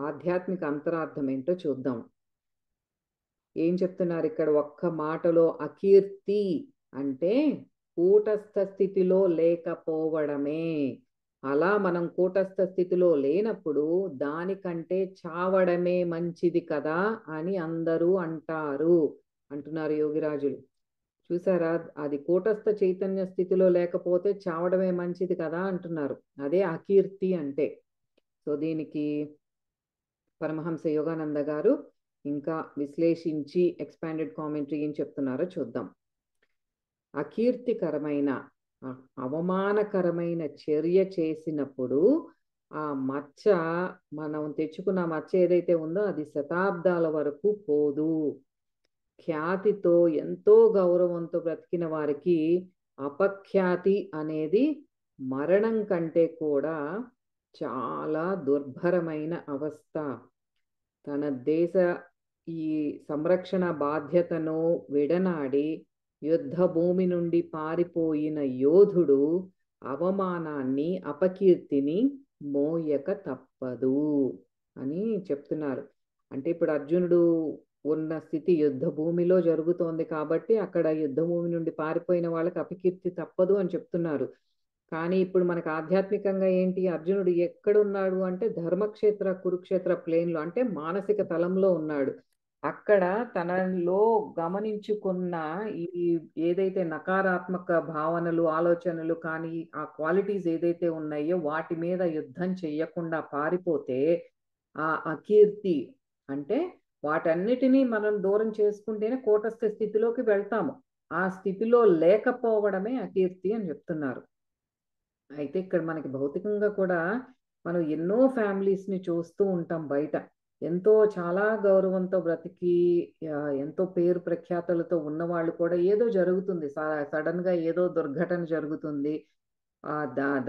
ఆధ్యాత్మిక అంతరార్థం ఏంటో చూద్దాం. ఏం చెప్తున్నారు ఇక్కడ ఒక్క మాటలో? అకీర్తి అంటే కూటస్థ స్థితిలో లేకపోవడమే. అలా మనం కూటస్థ స్థితిలో లేనప్పుడు దానికంటే చావడమే మంచిది కదా అని అందరూ అంటారు అంటున్నారు యోగిరాజులు. చూసారా, అది కూటస్థ చైతన్య స్థితిలో లేకపోతే చావడమే మంచిది కదా అంటున్నారు. అదే అకీర్తి అంటే. సో దీనికి పరమహంస యోగానంద గారు ఇంకా విశ్లేషించి ఎక్స్పాండెడ్ కామెంటరీ ఏం చెప్తున్నారో చూద్దాం. అకీర్తికరమైన అవమానకరమైన చర్య చేసినప్పుడు ఆ మచ్చ, మనం తెచ్చుకున్న మచ్చ ఏదైతే ఉందో అది శతాబ్దాల వరకు పోదు. ఖ్యాతితో ఎంతో గౌరవంతో బ్రతికిన వారికి అపఖ్యాతి అనేది మరణం కంటే కూడా చాలా దుర్భరమైన అవస్థ. తన దేశ ఈ సంరక్షణ బాధ్యతను విడనాడి యుద్ధ భూమి నుండి పారిపోయిన యోధుడు అవమానాన్ని, అపకీర్తిని మోయక తప్పదు అని చెప్తున్నారు. అంటే ఇప్పుడు అర్జునుడు ఉన్న స్థితి యుద్ధ భూమిలో జరుగుతోంది కాబట్టి అక్కడ యుద్ధ భూమి నుండి పారిపోయిన వాళ్ళకి అపకీర్తి తప్పదు అని చెప్తున్నారు. కానీ ఇప్పుడు మనకు ఆధ్యాత్మికంగా ఏంటి, అర్జునుడు ఎక్కడున్నాడు అంటే ధర్మక్షేత్ర కురుక్షేత్ర ప్లేన్లో, అంటే మానసిక తలంలో ఉన్నాడు. అక్కడ తనలో గమనించుకున్న ఈ ఏదైతే నకారాత్మక భావనలు, ఆలోచనలు కానీ ఆ క్వాలిటీస్ ఏదైతే ఉన్నాయో వాటి మీద యుద్ధం చెయ్యకుండా పారిపోతే ఆ అకీర్తి అంటే వాటన్నిటినీ మనం దూరం చేసుకుంటేనే కూటస్థ స్థితిలోకి వెళ్తాము. ఆ స్థితిలో లేకపోవడమే అకీర్తి అని చెప్తున్నారు. అయితే ఇక్కడ మనకి భౌతికంగా కూడా మనం ఎన్నో ఫ్యామిలీస్ని చూస్తూ ఉంటాం బయట. ఎంతో చాలా గౌరవంతో బ్రతికి ఎంతో పేరు ప్రఖ్యాతలతో ఉన్నవాళ్ళు కూడా ఏదో జరుగుతుంది, సడన్గా ఏదో దుర్ఘటన జరుగుతుంది.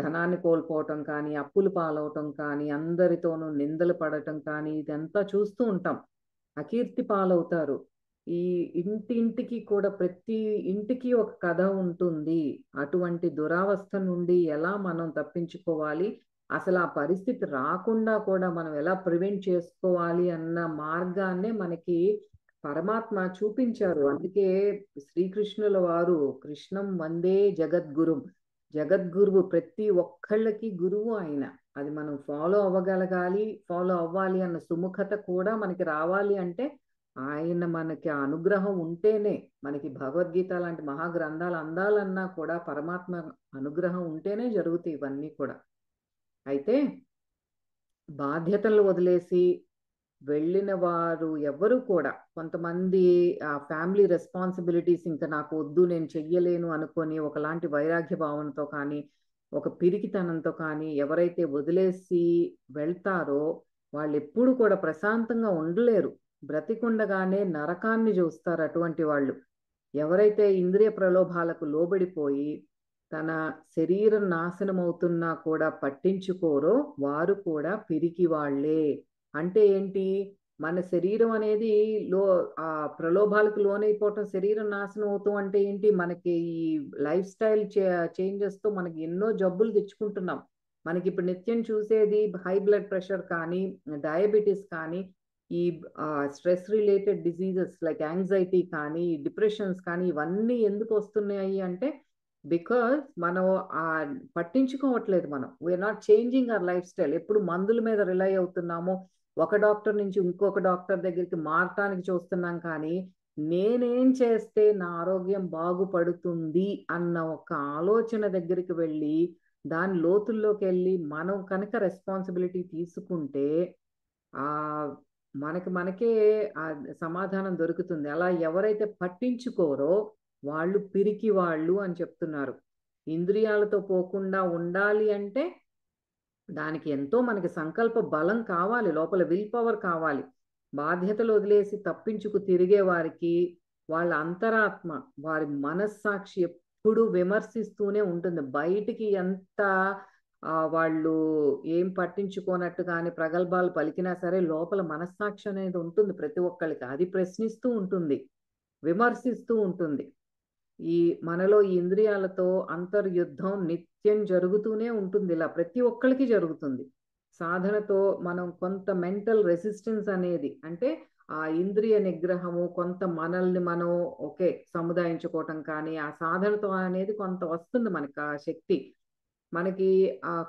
ధనాన్ని కోల్పోవటం కానీ, అప్పులు పాలవటం కానీ, అందరితోనూ నిందలు పడటం కానీ, ఇదంతా చూస్తూ ఉంటాం. అకీర్తి పాలవుతారు. ఈ ఇంటింటికి కూడా ప్రతి ఇంటికి ఒక కథ ఉంటుంది. అటువంటి దురావస్థ నుండి ఎలా మనం తప్పించుకోవాలి, అసలు ఆ పరిస్థితి రాకుండా కూడా మనం ఎలా ప్రివెంట్ చేసుకోవాలి అన్న మార్గాన్నే మనకి పరమాత్మ చూపించారు. అందుకే శ్రీకృష్ణుల వారు కృష్ణం వందే జగద్గురు, జగద్గురువు ప్రతి ఒక్కళ్ళకి గురువు ఆయన. అది మనం ఫాలో అవ్వగలగాలి, ఫాలో అవ్వాలి అన్న సుముఖత కూడా మనకి రావాలి అంటే ఆయన మనకి అనుగ్రహం ఉంటేనే, మనకి భగవద్గీత లాంటి మహాగ్రంథాలు అందాలన్నా కూడా పరమాత్మ అనుగ్రహం ఉంటేనే జరుగుతాయి ఇవన్నీ కూడా. అయితే బాధ్యతలు వదిలేసి వెళ్ళిన వారు ఎవరు కూడా, కొంతమంది ఆ ఫ్యామిలీ రెస్పాన్సిబిలిటీస్ ఇంకా నాకు వద్దు, నేను చెయ్యలేను అనుకొని ఒకలాంటి వైరాగ్య భావనతో కానీ, ఒక పిరికితనంతో కానీ ఎవరైతే వదిలేసి వెళ్తారో వాళ్ళు ఎప్పుడు కూడా ప్రశాంతంగా ఉండలేరు. బ్రతికుండగానే నరకాన్ని చూస్తారు అటువంటి వాళ్ళు. ఎవరైతే ఇంద్రియ ప్రలోభాలకు లోబడిపోయి తన శరీరం నాశనం అవుతున్నా కూడా పట్టించుకోరో వారు కూడా పిరికి వాళ్ళే. అంటే ఏంటి, మన శరీరం అనేది ఆ ప్రలోభాలకు లోనైపోవటం, శరీరం నాశనం అవుతాం అంటే ఏంటి, మనకి ఈ లైఫ్ స్టైల్ చేంజెస్తో మనకి ఎన్నో జబ్బులు తెచ్చుకుంటున్నాం. మనకి ఇప్పుడు నిత్యం చూసేది హై బ్లడ్ ప్రెషర్ కానీ, డయాబెటీస్ కానీ, ఈ stress related diseases like anxiety కానీ, డిప్రెషన్స్ కానీ, ఇవన్నీ ఎందుకు వస్తున్నాయి అంటే బికాస్ మనం పట్టించుకోవట్లేదు. మనం we are not changing our lifestyle. ఎప్పుడు మందుల మీద రిలై అవుతున్నాము, ఒక డాక్టర్ నుంచి ఇంకొక డాక్టర్ దగ్గరికి మారటానికి చూస్తున్నాం. కానీ నేనేం చేస్తే నా ఆరోగ్యం బాగుపడుతుంది అన్న ఒక ఆలోచన దగ్గరికి వెళ్ళి దాని లోతుల్లోకి వెళ్ళి మనం కనుక రెస్పాన్సిబిలిటీ తీసుకుంటే ఆ మనకే ఆ సమాధానం దొరుకుతుంది. అలా ఎవరైతే పట్టించుకోరో వాళ్ళు పిరికి వాళ్ళు అని చెప్తున్నారు. ఇంద్రియాలతో పోకుండా ఉండాలి అంటే దానికి ఎంతో మనకి సంకల్ప బలం కావాలి, లోపల విల్ పవర్ కావాలి. బాధ్యతలు వదిలేసి తప్పించుకు తిరిగే వారికి వాళ్ళ అంతరాత్మ, వారి మనస్సాక్షి ఎప్పుడు విమర్శిస్తూనే ఉంటుంది. బయటికి ఎంత వాళ్ళు ఏం పట్టించుకోనట్టు కానీ ప్రగల్భాలు పలికినా సరే లోపల మనస్సాక్షి అనేది ఉంటుంది ప్రతి ఒక్కరికి. అది ప్రశ్నిస్తూ ఉంటుంది, విమర్శిస్తూ ఉంటుంది. ఈ మనలో ఈ ఇంద్రియాలతో అంతర్యుద్ధం నిత్యం జరుగుతూనే ఉంటుంది. ఇలా ప్రతి ఒక్కరికి జరుగుతుంది. సాధనతో మనం కొంత మెంటల్ రెసిస్టెన్స్ అనేది, అంటే ఇంద్రియ నిగ్రహము, కొంత మనల్ని మనం ఓకే సముదాయించుకోవటం కానీ, ఆ సాధనతో అనేది కొంత వస్తుంది మనకు ఆ శక్తి. మనకి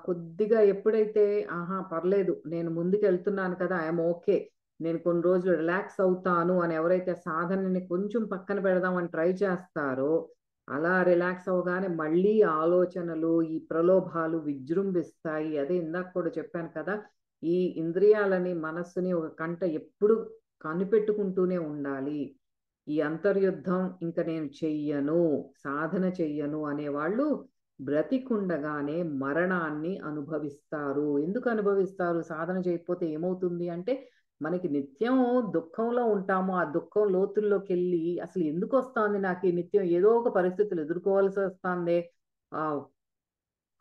కొద్దిగా ఎప్పుడైతే ఆహా! పర్లేదు నేను ముందుకెళ్తున్నాను కదా! I'm okay. నేను కొన్ని రోజులు రిలాక్స్ అవుతాను అని ఎవరైతే సాధనని కొంచెం పక్కన పెడదామని ట్రై చేస్తారో, అలా రిలాక్స్ అవ్వగానే మళ్ళీ ఆలోచనలు, ఈ ప్రలోభాలు విజృంభిస్తాయి. అదే ఇందాక కూడా చెప్పాను కదా! ఈ ఇంద్రియాలని, మనస్సుని ఒక కంట ఎప్పుడు కనిపెట్టుకుంటూనే ఉండాలి. ఈ అంతర్యుద్ధం ఇంక నేను చెయ్యను, సాధన చెయ్యను అనేవాళ్ళు బ్రతికుండగానే మరణాన్ని అనుభవిస్తారు. ఎందుకు అనుభవిస్తారు? సాధన చేయకపోతే ఏమవుతుంది అంటే, మనకి నిత్యం దుఃఖంలో ఉంటాము. ఆ దుఃఖం లోతుల్లోకెళ్ళి అసలు ఎందుకొస్తాంది నాకు ఈ నిత్యం ఏదో ఒక పరిస్థితులు ఎదుర్కోవాల్సి వస్తాందే. ఆహ్,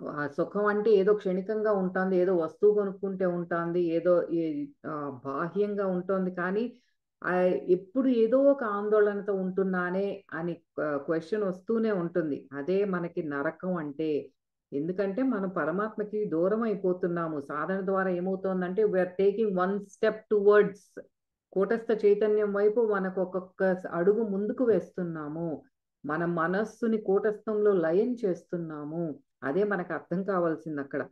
ఆ సుఖం అంటే ఏదో క్షణికంగా ఉంటాంది. ఏదో వస్తువు కొనుక్కుంటే ఉంటాంది. ఏదో బాహ్యంగా ఉంటోంది. కానీ ఎప్పుడు ఏదో ఒక ఆందోళనతో ఉంటున్నానే అని క్వెషన్ వస్తూనే ఉంటుంది. అదే మనకి నరకం అంటే. ఎందుకంటే మనం పరమాత్మకి దూరం అయిపోతున్నాము. సాధన ద్వారా ఏమవుతోందంటే we're taking one step towards కూటస్థ చైతన్యం వైపు మనకు ఒక్కొక్క అడుగు ముందుకు వేస్తున్నాము. మన మనస్సుని కూటస్థంలో లయం చేస్తున్నాము. అదే మనకు అర్థం కావాల్సిందక్కడ.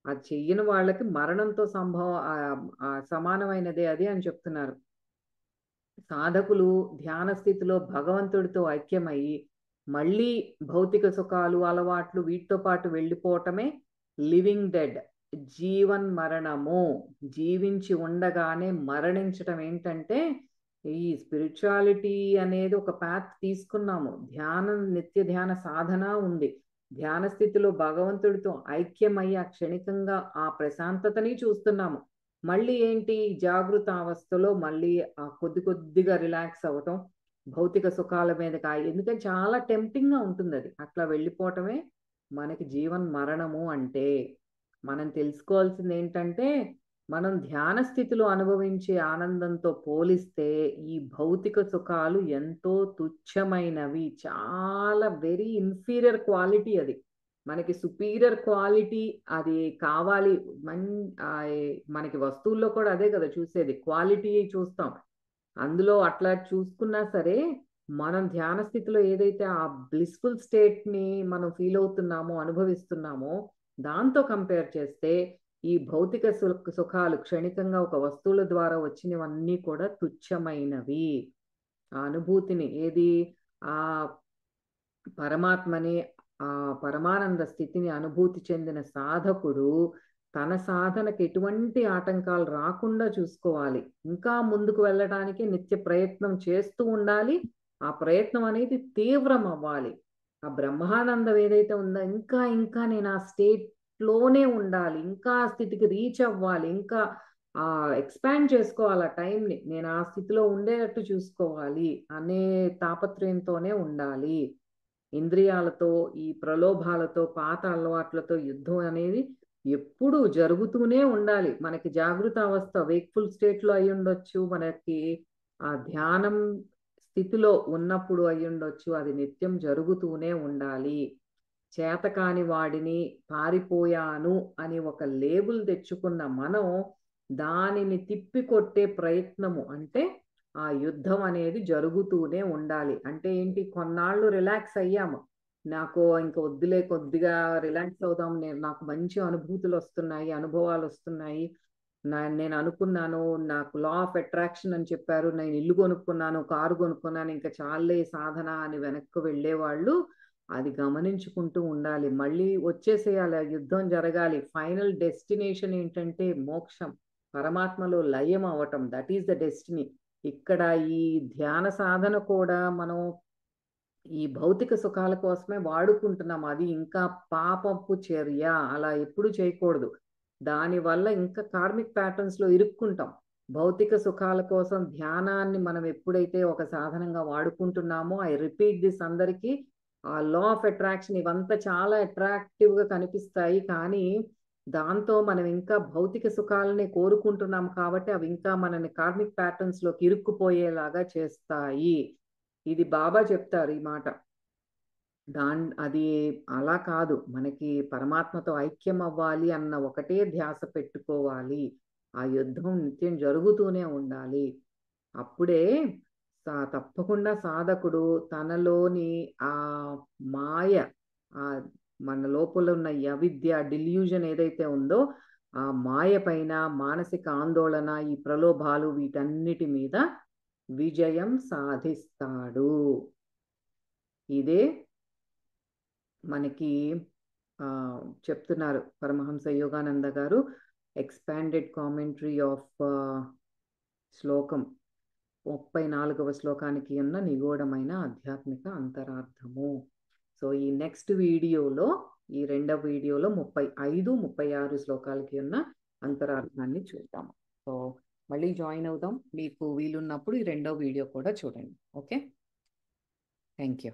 అది చెయ్యని వాళ్ళకి మరణంతో సమానమైనదే అది అని చెప్తున్నారు. సాధకులు ధ్యాన స్థితిలో భగవంతుడితో ఐక్యమయ్యి, మళ్ళీ భౌతిక సుఖాలు, అలవాట్లు వీటితో పాటు వెళ్ళిపోవటమే లివింగ్ డెడ్. జీవన్మరణము. జీవించి ఉండగానే మరణించటం ఏంటంటే, ఈ స్పిరిచువాలిటీ అనేది ఒక పాత్ తీసుకున్నాము. ధ్యానం, నిత్య ధ్యాన సాధన ఉంది. ధ్యాన స్థితిలో భగవంతుడితో ఐక్యమయ్యి, క్షణికంగా ఆ ప్రశాంతతని చూస్తున్నాము. మళ్ళీ ఏంటి జాగృత అవస్థలో మళ్ళీ కొద్ది కొద్దిగా రిలాక్స్ అవ్వటం. భౌతిక సుఖాల మీదకి ఎందుకంటే చాలా టెంప్టింగ్‌గా ఉంటుందది. అట్లా వెళ్ళిపోవటమే మనకి మరణము అంటే. మనం తెలుసుకోవాల్సిందేంటంటే, మనం ధ్యాన స్థితిలో అనుభవించే ఆనందంతో పోలిస్తే ఈ భౌతిక సుఖాలు ఎంతో తుచ్చమైనవి. చాలా వెరీ ఇన్ఫీరియర్ క్వాలిటీ అది. మనకి సుపీరియర్ క్వాలిటీ అది కావాలి. మన్ మనకి వస్తువుల్లో కూడా అదే కదా చూసేది. క్వాలిటీ చూస్తాం. అందులో అట్లా చూసుకున్నా సరే, మనం ధ్యాన స్థితిలో ఏదైతే ఆ బ్లిస్‌ఫుల్ స్టేట్‌ని మనం ఫీల్ అవుతున్నామో, అనుభవిస్తున్నామో, దాంతో కంపేర్ చేస్తే ఈ భౌతిక సుఖాలు క్షణికంగా ఒక వస్తువుల ద్వారా వచ్చినవన్నీ కూడా తుచ్చమైనవి. ఆ అనుభూతిని ఏది ఆహ్, పరమాత్మని పరమానంద స్థితిని అనుభూతి చెందిన సాధకుడు తన సాధనకి ఎటువంటి ఆటంకాలు రాకుండా చూసుకోవాలి. ఇంకా ముందుకు వెళ్ళడానికి నిత్య ప్రయత్నం చేస్తూ ఉండాలి. ఆ ప్రయత్నం అనేది తీవ్రం అవ్వాలి. ఆ బ్రహ్మానందం ఏదైతే ఉందో ఇంకా ఇంకా నేను ఆ స్టేట్‌లోనే ఉండాలి. ఇంకా ఆ స్థితికి రీచ్ అవ్వాలి. ఇంకా ఎక్స్‌పాండ్ చేసుకోవాలి ఆ టైంని. నేను ఆ స్థితిలో ఉండేటట్టు చూసుకోవాలి అనే తాపత్రయంతోనే ఉండాలి. ఇంద్రియాలతో, ఈ ప్రలోభాలతో, పాత అలవాట్లతో యుద్ధం అనేది ఎప్పుడూ జరుగుతూనే ఉండాలి. మనకి జాగృత అవస్థ వేక్‌ఫుల్ స్టేట్‌లో అయ్యుండొచ్చు. మనకి ధ్యానం స్థితిలో ఉన్నప్పుడు అయ్యుండొచ్చు. అది నిత్యం జరుగుతూనే ఉండాలి. చేతకాని వాడిని, పారిపోయాను అని ఒక లేబుల్ తెచ్చుకున్న మనం, దానిని తిప్పికొట్టే ప్రయత్నము అంటే, ఆ యుద్ధం అనేది జరుగుతూనే ఉండాలి. అంటే ఏంటి కొన్నాళ్ళు రిలాక్స్ అయ్యాము. నాకు ఇంక వద్దులే కొద్దిగా రిలాక్స్ అవుదాం. నాకు మంచి అనుభూతులొస్తున్నాయి, అనుభవాలొస్తున్నాయి. నేను అనుకున్నాను, నాకు లా ఆఫ్ అట్రాక్షన్ అని చెప్పారు. నేను ఇల్లు కొనుక్కున్నాను, కారు కొనుక్కున్నాను. ఇంక చాల్లే ఈ సాధన అని వెనక్కి వెళ్ళేవాళ్ళు అది గమనించుకుంటూ ఉండాలి. మళ్ళీ వచ్చేసేయాలి. ఆ యుద్ధం జరగాలి. ఫైనల్ డెస్టినేషన్ ఏంటంటే మోక్షం. పరమాత్మలో లయం అవ్వటం. That is the destiny. ఇక్కడ ఈ ధ్యాన సాధన కూడా మనం ఈ భౌతిక సుఖాల కోసమే వాడుకుంటున్నాం. అది ఇంకా పాపపు చర్య. అలా ఎప్పుడు చేయకూడదు. దానివల్ల ఇంకా కార్మిక్ ప్యాటర్న్స్‌లో ఇరుక్కుంటాం. భౌతిక సుఖాల కోసం ధ్యానాన్ని మనం ఎప్పుడైతే ఒక సాధనంగా వాడుకుంటున్నామో, ఐ రిపీట్ దిస్ అందరికీ లా ఆఫ్ అట్రాక్షన్ ఇవంతా చాలా అట్రాక్టివ్‌గా కనిపిస్తాయి. కానీ, దాంతో మనం ఇంకా భౌతిక సుఖాలనే కోరుకుంటున్నాం కాబట్టి, అవి ఇంకా మనల్ని కార్మిక్ ప్యాటర్న్స్‌లోకి ఇరుక్కుపోయేలాగా చేస్తాయి. ఇది బాబా చెప్తారు ఈ మాట. అది అలా కాదు. మనకి పరమాత్మతో ఐక్యం అవ్వాలి అన్న ఒకటే ధ్యాస పెట్టుకోవాలి. ఆ యుద్ధం నిత్యం జరుగుతూనే ఉండాలి. అప్పుడే తప్పకుండా సాధకుడు తనలోని ఆ మాయ, ఆ మన లోపల ఉన్న ఈ అవిద్య డిల్యూజన్ ఏదైతే ఉందో ఆ మాయ పైన మానసిక ఆందోళన, ఈ ప్రలోభాలు వీటన్నిటి మీద విజయం సాధిస్తాడు. ఇదే మనకి చెప్తున్నారు పరమహంస యోగానంద గారు ఎక్స్పాండెడ్ కామెంటరీ ఆఫ్ శ్లోకం 34వ శ్లోకానికి ఉన్న నిగూఢమైన ఆధ్యాత్మిక అంతరార్థము. సో ఈ నెక్స్ట్ వీడియోలో, ఈ రెండవ వీడియోలో 35, 36 శ్లోకాలకి ఉన్న అంతరార్థాన్ని చూద్దాము. సో మళ్ళీ జాయిన్ అవుదాం. మీకు వీలున్నప్పుడు ఈ రెండవ వీడియో కూడా చూడండి. Okay, thank you.